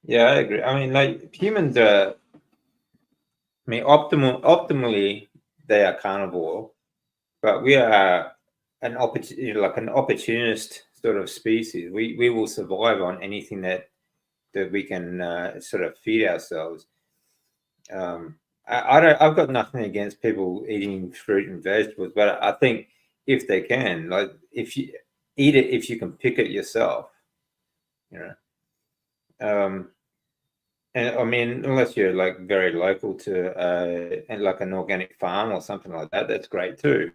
Yeah, I agree. I mean, like humans are, I mean, optimally, they are carnivore, but we are like an opportunist sort of species. We will survive on anything that we can sort of feed ourselves. I've got nothing against people eating fruit and vegetables, but I think if they can, like if you eat it, if you can pick it yourself, you know. And I mean, unless you're like very local to and like an organic farm or something like that, that's great too.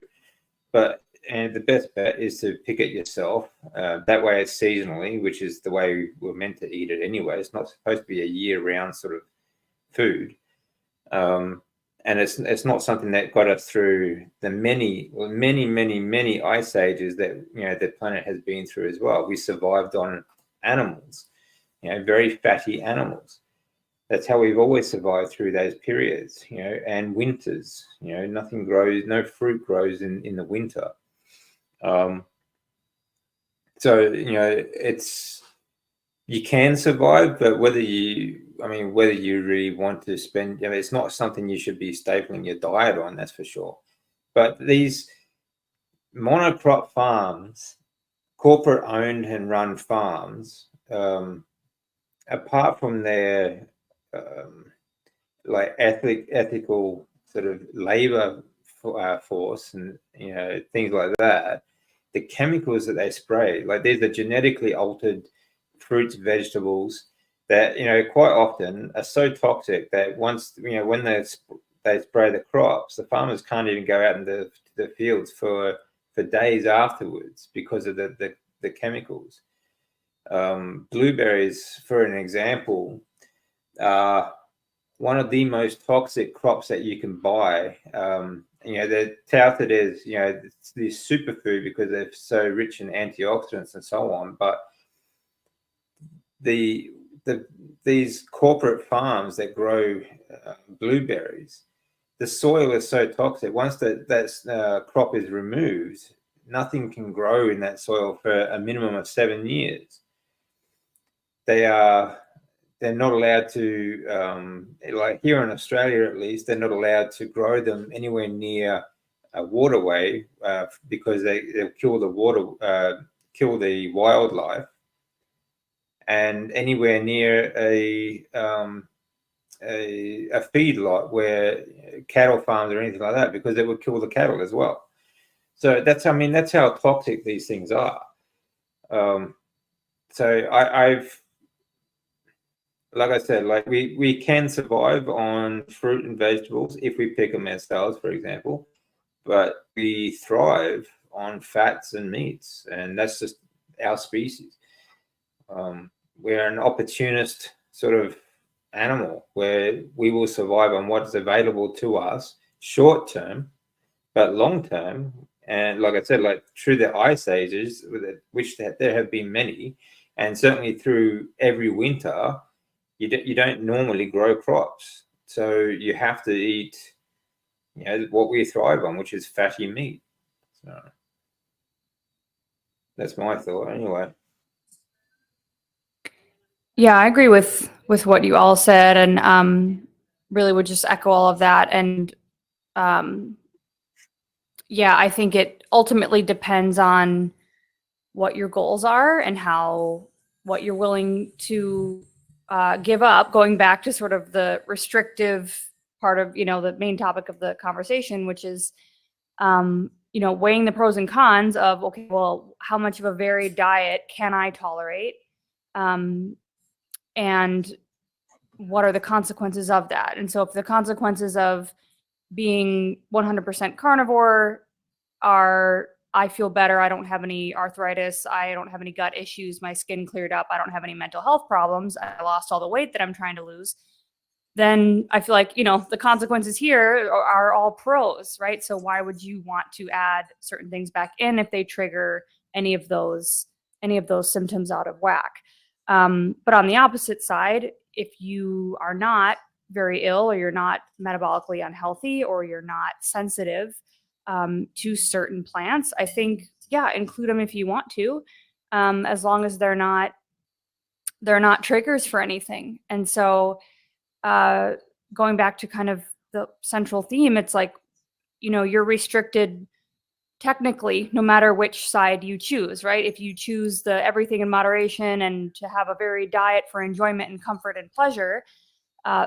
But and the best bet is to pick it yourself. That way, it's seasonally, which is the way we're meant to eat it anyway. It's not supposed to be a year-round sort of food, and it's not something that got us through the many ice ages that the planet has been through as well. We survived on animals, very fatty animals. That's how we've always survived through those periods, and winters. Nothing grows, no fruit grows in the winter. So it's you can survive, but whether you really want to spend, it's not something you should be stapling your diet on. That's for sure. But these monocrop farms, corporate owned and run farms, apart from their like ethical sort of labor force and things like that, the chemicals that they spray, like these are genetically altered fruits, vegetables that quite often are so toxic that once when they spray the crops, the farmers can't even go out into the fields for days afterwards because of the chemicals. Blueberries, for an example, one of the most toxic crops that you can buy. They're touted as this superfood because they're so rich in antioxidants and so on. But these corporate farms that grow blueberries, the soil is so toxic. Once that crop is removed, nothing can grow in that soil for a minimum of 7 years. They are they're not allowed to, like here in Australia at least, they're not allowed to grow them anywhere near a waterway because they'll kill the wildlife, and anywhere near a feedlot where cattle farms or anything like that, because they would kill the cattle as well. So that's how toxic these things are. So I've, like I said, like we can survive on fruit and vegetables if we pick them ourselves, for example, but we thrive on fats and meats, and that's just our species. We're an opportunist sort of animal where we will survive on what's available to us short term, but long term. And like I said, like through the ice ages, which there have been many, and certainly through every winter, you don't normally grow crops. So you have to eat, what we thrive on, which is fatty meat. So that's my thought anyway. Yeah, I agree with what you all said, and really would just echo all of that. And yeah, I think it ultimately depends on what your goals are and what you're willing to give up. Going back to sort of the restrictive part of the main topic of the conversation, which is weighing the pros and cons of, okay, well, how much of a varied diet can I tolerate? And what are the consequences of that? And so if the consequences of being 100% carnivore are, I feel better, I don't have any arthritis, I don't have any gut issues, my skin cleared up, I don't have any mental health problems, I lost all the weight that I'm trying to lose, then I feel like, the consequences here are all pros, right? So why would you want to add certain things back in if they trigger any of those symptoms out of whack? But on the opposite side, if you are not very ill, or you're not metabolically unhealthy, or you're not sensitive to certain plants, I think, yeah, include them if you want to, as long as they're not triggers for anything. And so going back to kind of the central theme, it's like, you're restricted technically no matter which side you choose, right? If you choose the everything in moderation and to have a varied diet for enjoyment and comfort and pleasure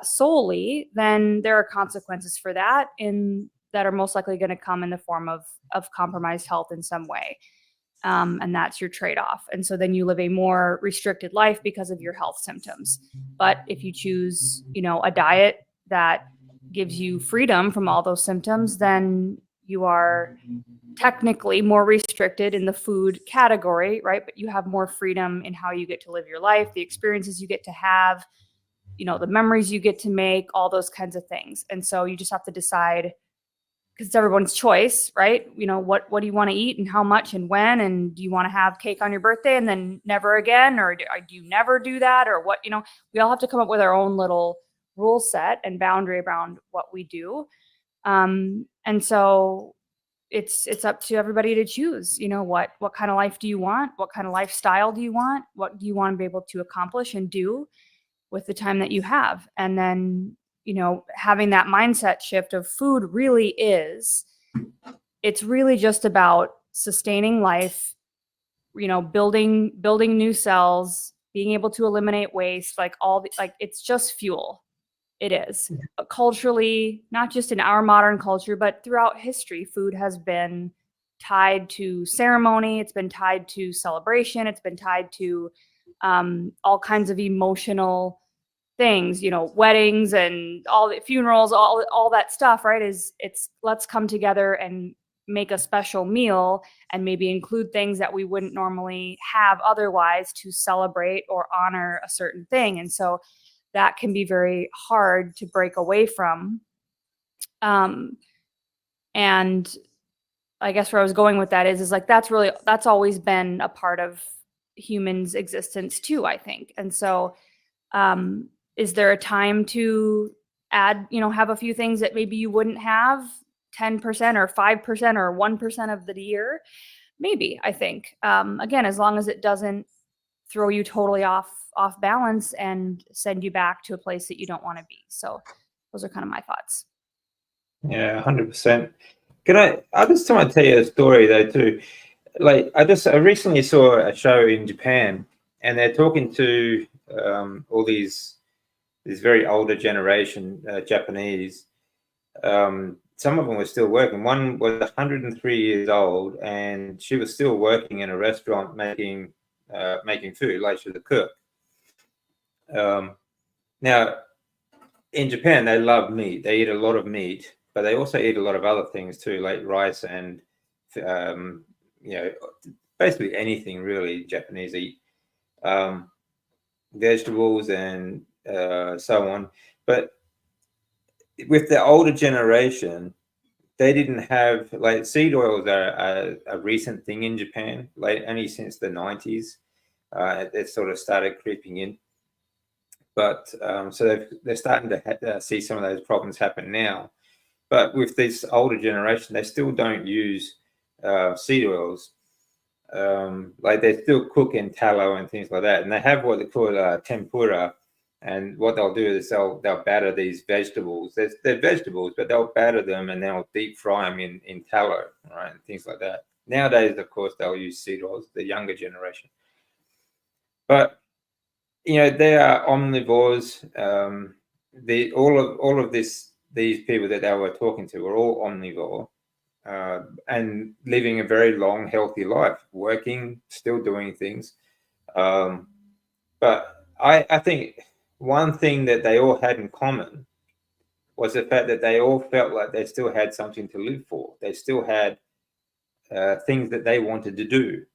solely, then there are consequences for that that are most likely going to come in the form of compromised health in some way. And that's your trade-off. And so then you live a more restricted life because of your health symptoms. But if you choose, a diet that gives you freedom from all those symptoms, then you are technically more restricted in the food category, right? But you have more freedom in how you get to live your life, the experiences you get to have, the memories you get to make, all those kinds of things. And so you just have to decide, because it's everyone's choice, right? What do you want to eat and how much and when, and do you want to have cake on your birthday and then never again, or do you never do that, or what? We all have to come up with our own little rule set and boundary around what we do. And so it's up to everybody to choose, what kind of life do you want? What kind of lifestyle do you want? What do you want to be able to accomplish and do with the time that you have? And then, having that mindset shift of food it's really just about sustaining life, building new cells, being able to eliminate waste, it's just fuel. It is. But culturally, not just in our modern culture, but throughout history, food has been tied to ceremony. It's been tied to celebration. It's been tied to all kinds of emotional things, weddings and all the funerals, all that stuff, right? It's let's come together and make a special meal and maybe include things that we wouldn't normally have otherwise to celebrate or honor a certain thing. And so that can be very hard to break away from. And I guess where I was going with that is like, that's always been a part of humans' existence too, I think. And so, is there a time to add, have a few things that maybe you wouldn't have 10% or 5% or 1% of the year? Maybe, I think. Again, as long as it doesn't throw you totally off off balance and send you back to a place that you don't want to be. So those are kind of my thoughts. Yeah, 100%. I just want to tell you a story though too. Like I recently saw a show in Japan, and they're talking to all these very older generation Japanese. Some of them were still working. One was 103 years old, and she was still working in a restaurant making food, like she was a cook. Now, in Japan, they love meat. They eat a lot of meat, but they also eat a lot of other things too, like rice and basically anything really Japanese eat, vegetables and so on. But with the older generation, they didn't have, like, seed oils are a recent thing in Japan, like only since the 90s. It sort of started creeping in. But so they're starting to see some of those problems happen now. But with this older generation, they still don't use seed oils. Like they still cook in tallow and things like that. And they have what they call tempura. And what they'll do is they'll batter these vegetables. They're vegetables, but they'll batter them and they'll deep fry them in tallow, right, and things like that. Nowadays, of course, they'll use seed oils, the younger generation. But they are omnivores. All of these people that they were talking to were all omnivore, and living a very long, healthy life, working, still doing things. But I think one thing that they all had in common was the fact that they all felt like they still had something to live for. They still had things that they wanted to do,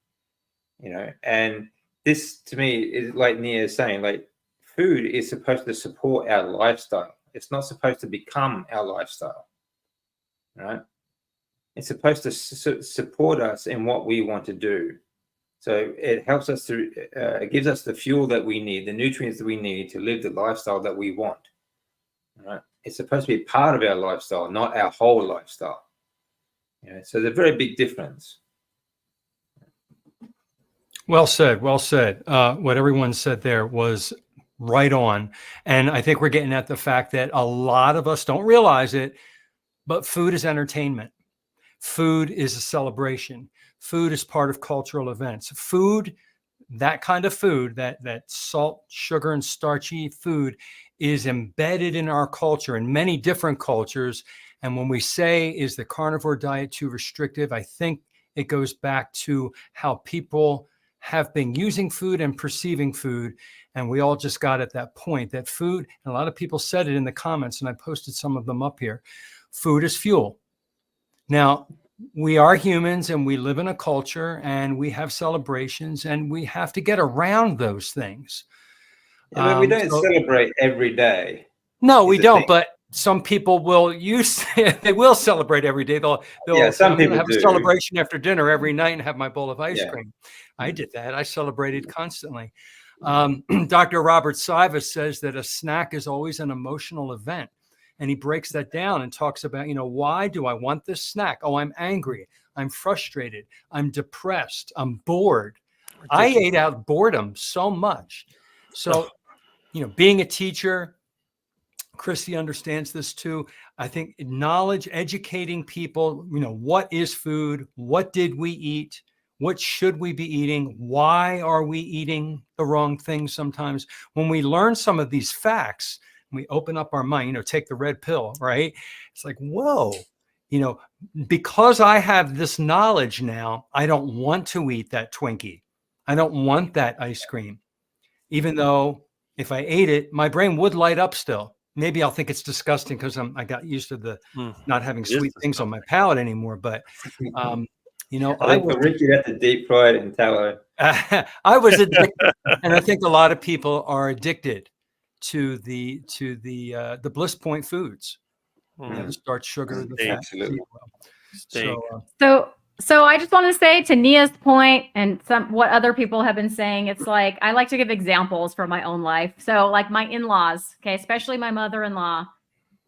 and this to me is like Nia is saying, like, food is supposed to support our lifestyle. It's not supposed to become our lifestyle, right? It's supposed to support us in what we want to do. So it helps us it gives us the fuel that we need, the nutrients that we need to live the lifestyle that we want, right? It's supposed to be part of our lifestyle, not our whole lifestyle. So there's a very big difference. Well said. Well said. What everyone said there was right on. And I think we're getting at the fact that a lot of us don't realize it, but food is entertainment. Food is a celebration. Food is part of cultural events. Food, that kind of food, that salt, sugar, and starchy food is embedded in our culture, in many different cultures. And when we say, is the carnivore diet too restrictive? I think it goes back to how people have been using food and perceiving food. And we all just got at that point that food, and a lot of people said it in the comments, and I posted some of them up here, food is fuel. Now, we are humans and we live in a culture and we have celebrations and we have to get around those things. Yeah, but we don't celebrate every day. No, we don't. But some people will they will celebrate every day. They'll some people have a celebration after dinner every night and have my bowl of ice cream. I did that. I celebrated constantly. Dr. Robert Siva says that a snack is always an emotional event. And he breaks that down and talks about, why do I want this snack? Oh, I'm angry. I'm frustrated. I'm depressed. I'm bored. Ridiculous. I ate out boredom so much. So, being a teacher, Christy understands this too. I think knowledge, educating people, what is food? What did we eat? What should we be eating? Why are we eating the wrong things sometimes? When we learn some of these facts, we open up our mind, take the red pill, right? It's like, whoa, because I have this knowledge now, I don't want to eat that Twinkie. I don't want that ice cream. Even though if I ate it, my brain would light up still. Maybe I'll think it's disgusting because I got used to the not having sweet things on my palate anymore. But, I was Rick, you have to deep fry it in tallow. I was addicted. And I think a lot of people are addicted to the bliss point foods, the starch, sugar, the fat. Absolutely. So I just want to say, to Nia's point and what other people have been saying, it's like I like to give examples from my own life. So like my in-laws, especially my mother-in-law,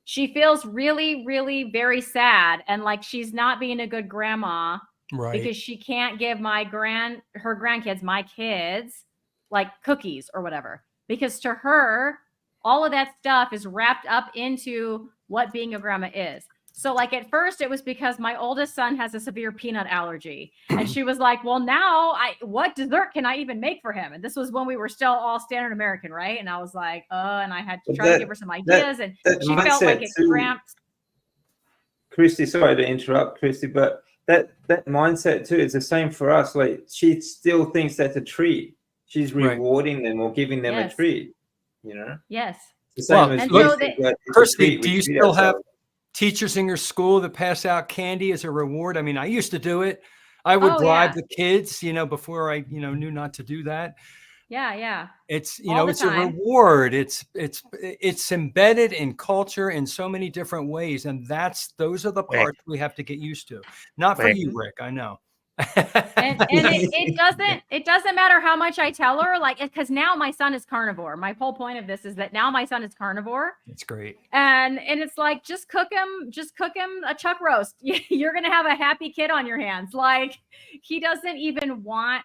she feels really, really very sad and like she's not being a good grandma, right? Because she can't give her grandkids, my kids, like cookies or whatever, because to her, all of that stuff is wrapped up into what being a grandma is. So like at first it was because my oldest son has a severe peanut allergy. And she was like, well, now what dessert can I even make for him? And this was when we were still all standard American, right? And I was like, and I had to try to give her some ideas, and she felt like it cramped. Christy, sorry to interrupt, Christy, but that mindset too is the same for us. Like she still thinks that's a treat. She's rewarding them or giving them a treat, you know? Yes. The same as Christy, do you still have teachers in your school that pass out candy as a reward? I mean, I used to do it. I would bribe the kids, you know, before I, you know, knew not to do that. Yeah. It's, you know, it's a reward. It's embedded in culture in so many different ways. And those are the parts we have to get used to. Not for you, Rick, I know. and it doesn't matter how much I tell her, like, because now my son is carnivore. My whole point of this is that now my son is carnivore. It's great. And it's like, just cook him a chuck roast. You're gonna have a happy kid on your hands. Like, he doesn't even want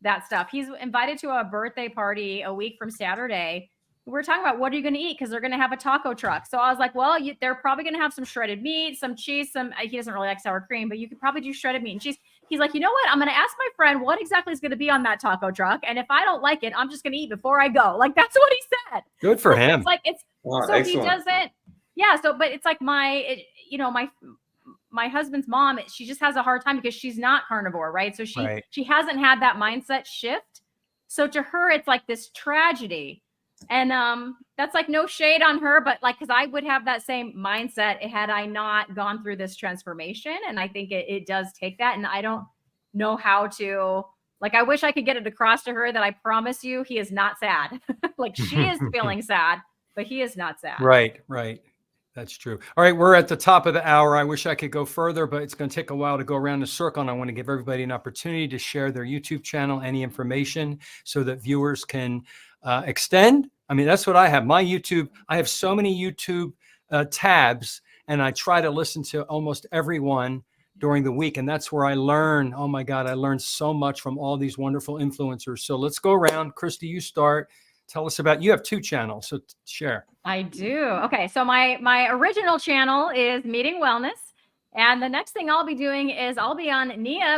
that stuff. He's invited to a birthday party a week from Saturday. We're talking about, what are you going to eat? Because they're going to have a taco truck. So I was like, well, they're probably going to have some shredded meat, some cheese, he doesn't really like sour cream, but you could probably do shredded meat and cheese. He's like, you know what? I'm going to ask my friend what exactly is going to be on that taco truck. And if I don't like it, I'm just going to eat before I go. Like, that's what he said. Good for him. It's like, so excellent. He doesn't. Yeah. So, but it's like my husband's mom, she just has a hard time because she's not carnivore, right? So she hasn't had that mindset shift. So to her, it's like this tragedy. And that's like no shade on her, but like, because I would have that same mindset had I not gone through this transformation. And I think it does take that. And I don't know how to, like, I wish I could get it across to her that I promise you he is not sad. Like, she is feeling sad, but he is not sad. Right. That's true. All right, we're at the top of the hour. I wish I could go further, but it's going to take a while to go around the circle. And I want to give everybody an opportunity to share their YouTube channel, any information, so that viewers can extend. I mean, that's what I have. My YouTube, I have so many YouTube tabs, and I try to listen to almost everyone during the week. And that's where I learn. Oh my God, I learned so much from all these wonderful influencers. So let's go around. Christy, you start. Tell us about, you have 2 channels, so share. I do. Okay. So my original channel is Meeting Wellness. And the next thing I'll be doing is I'll be on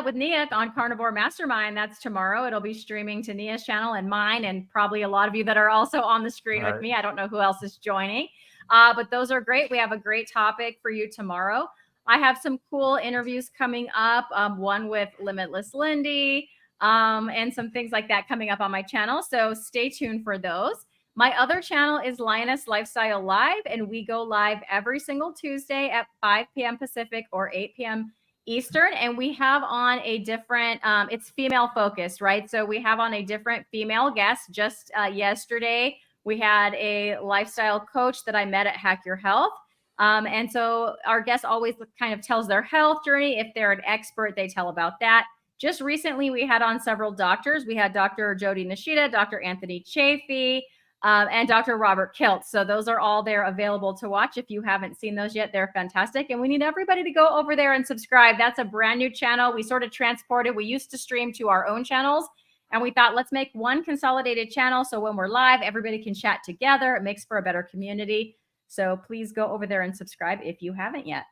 with Nia on Carnivore Mastermind. That's tomorrow. It'll be streaming to Nia's channel and mine, and probably a lot of you that are also on the screen with me. I don't know who else is joining, but those are great. We have a great topic for you tomorrow. I have some cool interviews coming up. One with Limitless Lindy, and some things like that coming up on my channel. So stay tuned for those. My other channel is Lioness Lifestyle Live, and we go live every single Tuesday at 5 p.m. Pacific or 8 p.m. Eastern. And we have on a different, it's female focused, right? So we have on a different female guest. Just yesterday, we had a lifestyle coach that I met at Hack Your Health. And so our guest always kind of tells their health journey. If they're an expert, they tell about that. Just recently, we had on several doctors. We had Dr. Jody Nishida, Dr. Anthony Chafee, and Dr. Robert Kilt. So those are all there available to watch. If you haven't seen those yet, they're fantastic. And we need everybody to go over there and subscribe. That's a brand new channel. We sort of transported. We used to stream to our own channels, and we thought, let's make one consolidated channel. So when we're live, everybody can chat together. It makes for a better community. So please go over there and subscribe if you haven't yet.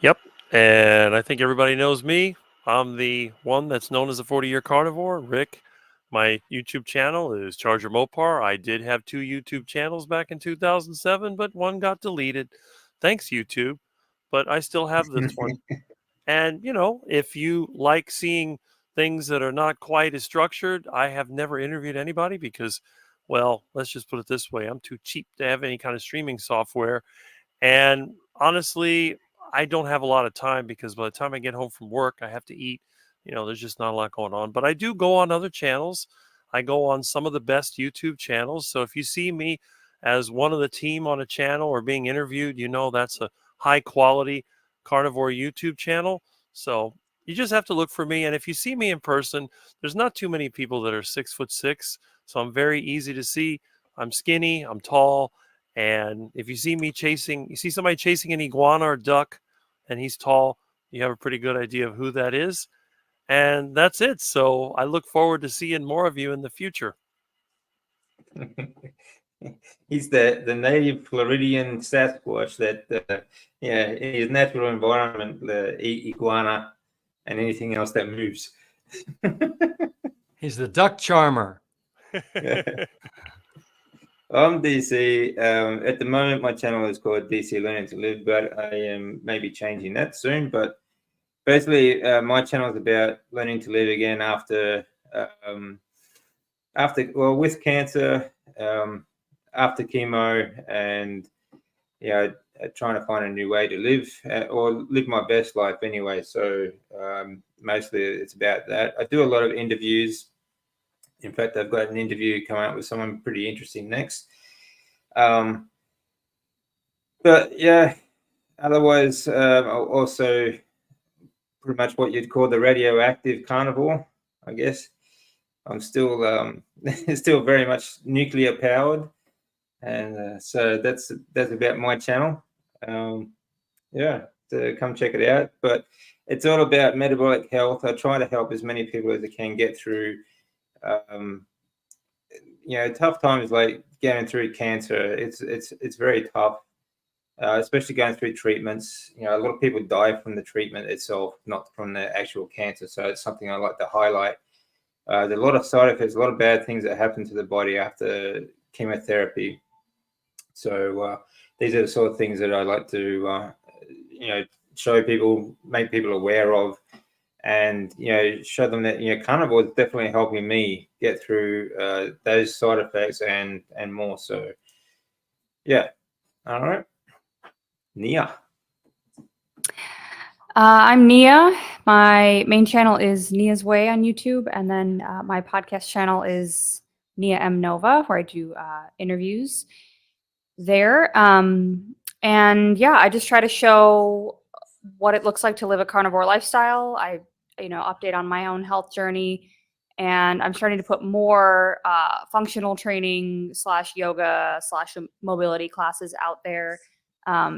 Yep. And I think everybody knows me. I'm the one that's known as the 40-year carnivore, Rick. My YouTube channel is Charger Mopar. I did have 2 YouTube channels back in 2007, but one got deleted. Thanks, YouTube. But I still have this one. And, you know, if you like seeing things that are not quite as structured, I have never interviewed anybody because, well, let's just put it this way. I'm too cheap to have any kind of streaming software. And honestly, I don't have a lot of time because by the time I get home from work, I have to eat. You know, there's just not a lot going on. But I do go on other channels. I go on some of the best YouTube channels. So if you see me as one of the team on a channel or being interviewed, you know that's a high quality carnivore YouTube channel. So you just have to look for me. And if you see me in person, there's not too many people that are 6'6". So I'm very easy to see. I'm skinny, I'm tall. And if you see me you see somebody chasing an iguana or duck and he's tall, you have a pretty good idea of who that is. And that's it. So I look forward to seeing more of you in the future. He's the native Floridian Sasquatch that, yeah, in his natural environment, eat iguana and anything else that moves. He's the duck charmer. I'm DC. At the moment, my channel is called DC Learning to Live, but I am maybe changing that soon. But basically, my channel is about learning to live again after with cancer, after chemo, and trying to find a new way to live or live my best life anyway. So mostly it's about that. I do a lot of interviews. In fact, I've got an interview coming up with someone pretty interesting next. But yeah, otherwise, also pretty much what you'd call the radioactive carnivore, I guess. I'm still still very much nuclear powered, and so that's about my channel. Yeah, so come check it out. But it's all about metabolic health. I try to help as many people as I can get through tough times like going through cancer. It's very tough, especially going through treatments. A lot of people die from the treatment itself, not from the actual cancer. So it's something I like to highlight. There's a lot of side effects, a lot of bad things that happen to the body after chemotherapy. So these are the sort of things that I like to, show people, make people aware of, and show them that carnivore is definitely helping me get through those side effects and more. So yeah, all right, Nia. I'm Nia. My main channel is Nia's Way on YouTube, and then my podcast channel is Nia M Nova, where I do interviews there. And yeah, I just try to show what it looks like to live a carnivore lifestyle. I update on my own health journey, and I'm starting to put more functional training / yoga / mobility classes out there.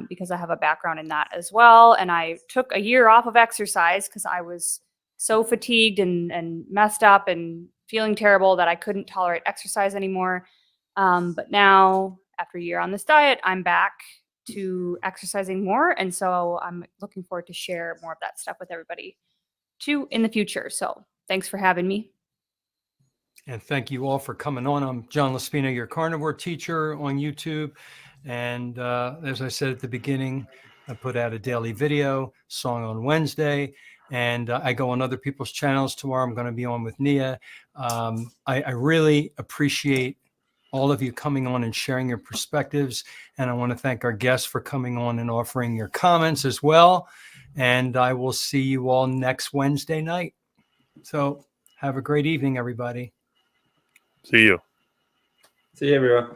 Because I have a background in that as well. And I took a year off of exercise because I was so fatigued and messed up and feeling terrible that I couldn't tolerate exercise anymore. But now, after a year on this diet, I'm back to exercising more. And so I'm looking forward to share more of that stuff with everybody too in the future. So thanks for having me. And thank you all for coming on. I'm John Laspina, your carnivore teacher on YouTube. And as I said at the beginning, I put out a daily video, song on Wednesday, and I go on other people's channels. Tomorrow I'm going to be on with Nia. I really appreciate all of you coming on and sharing your perspectives. And I want to thank our guests for coming on and offering your comments as well. And I will see you all next Wednesday night. So have a great evening, everybody. See you. See you, everyone.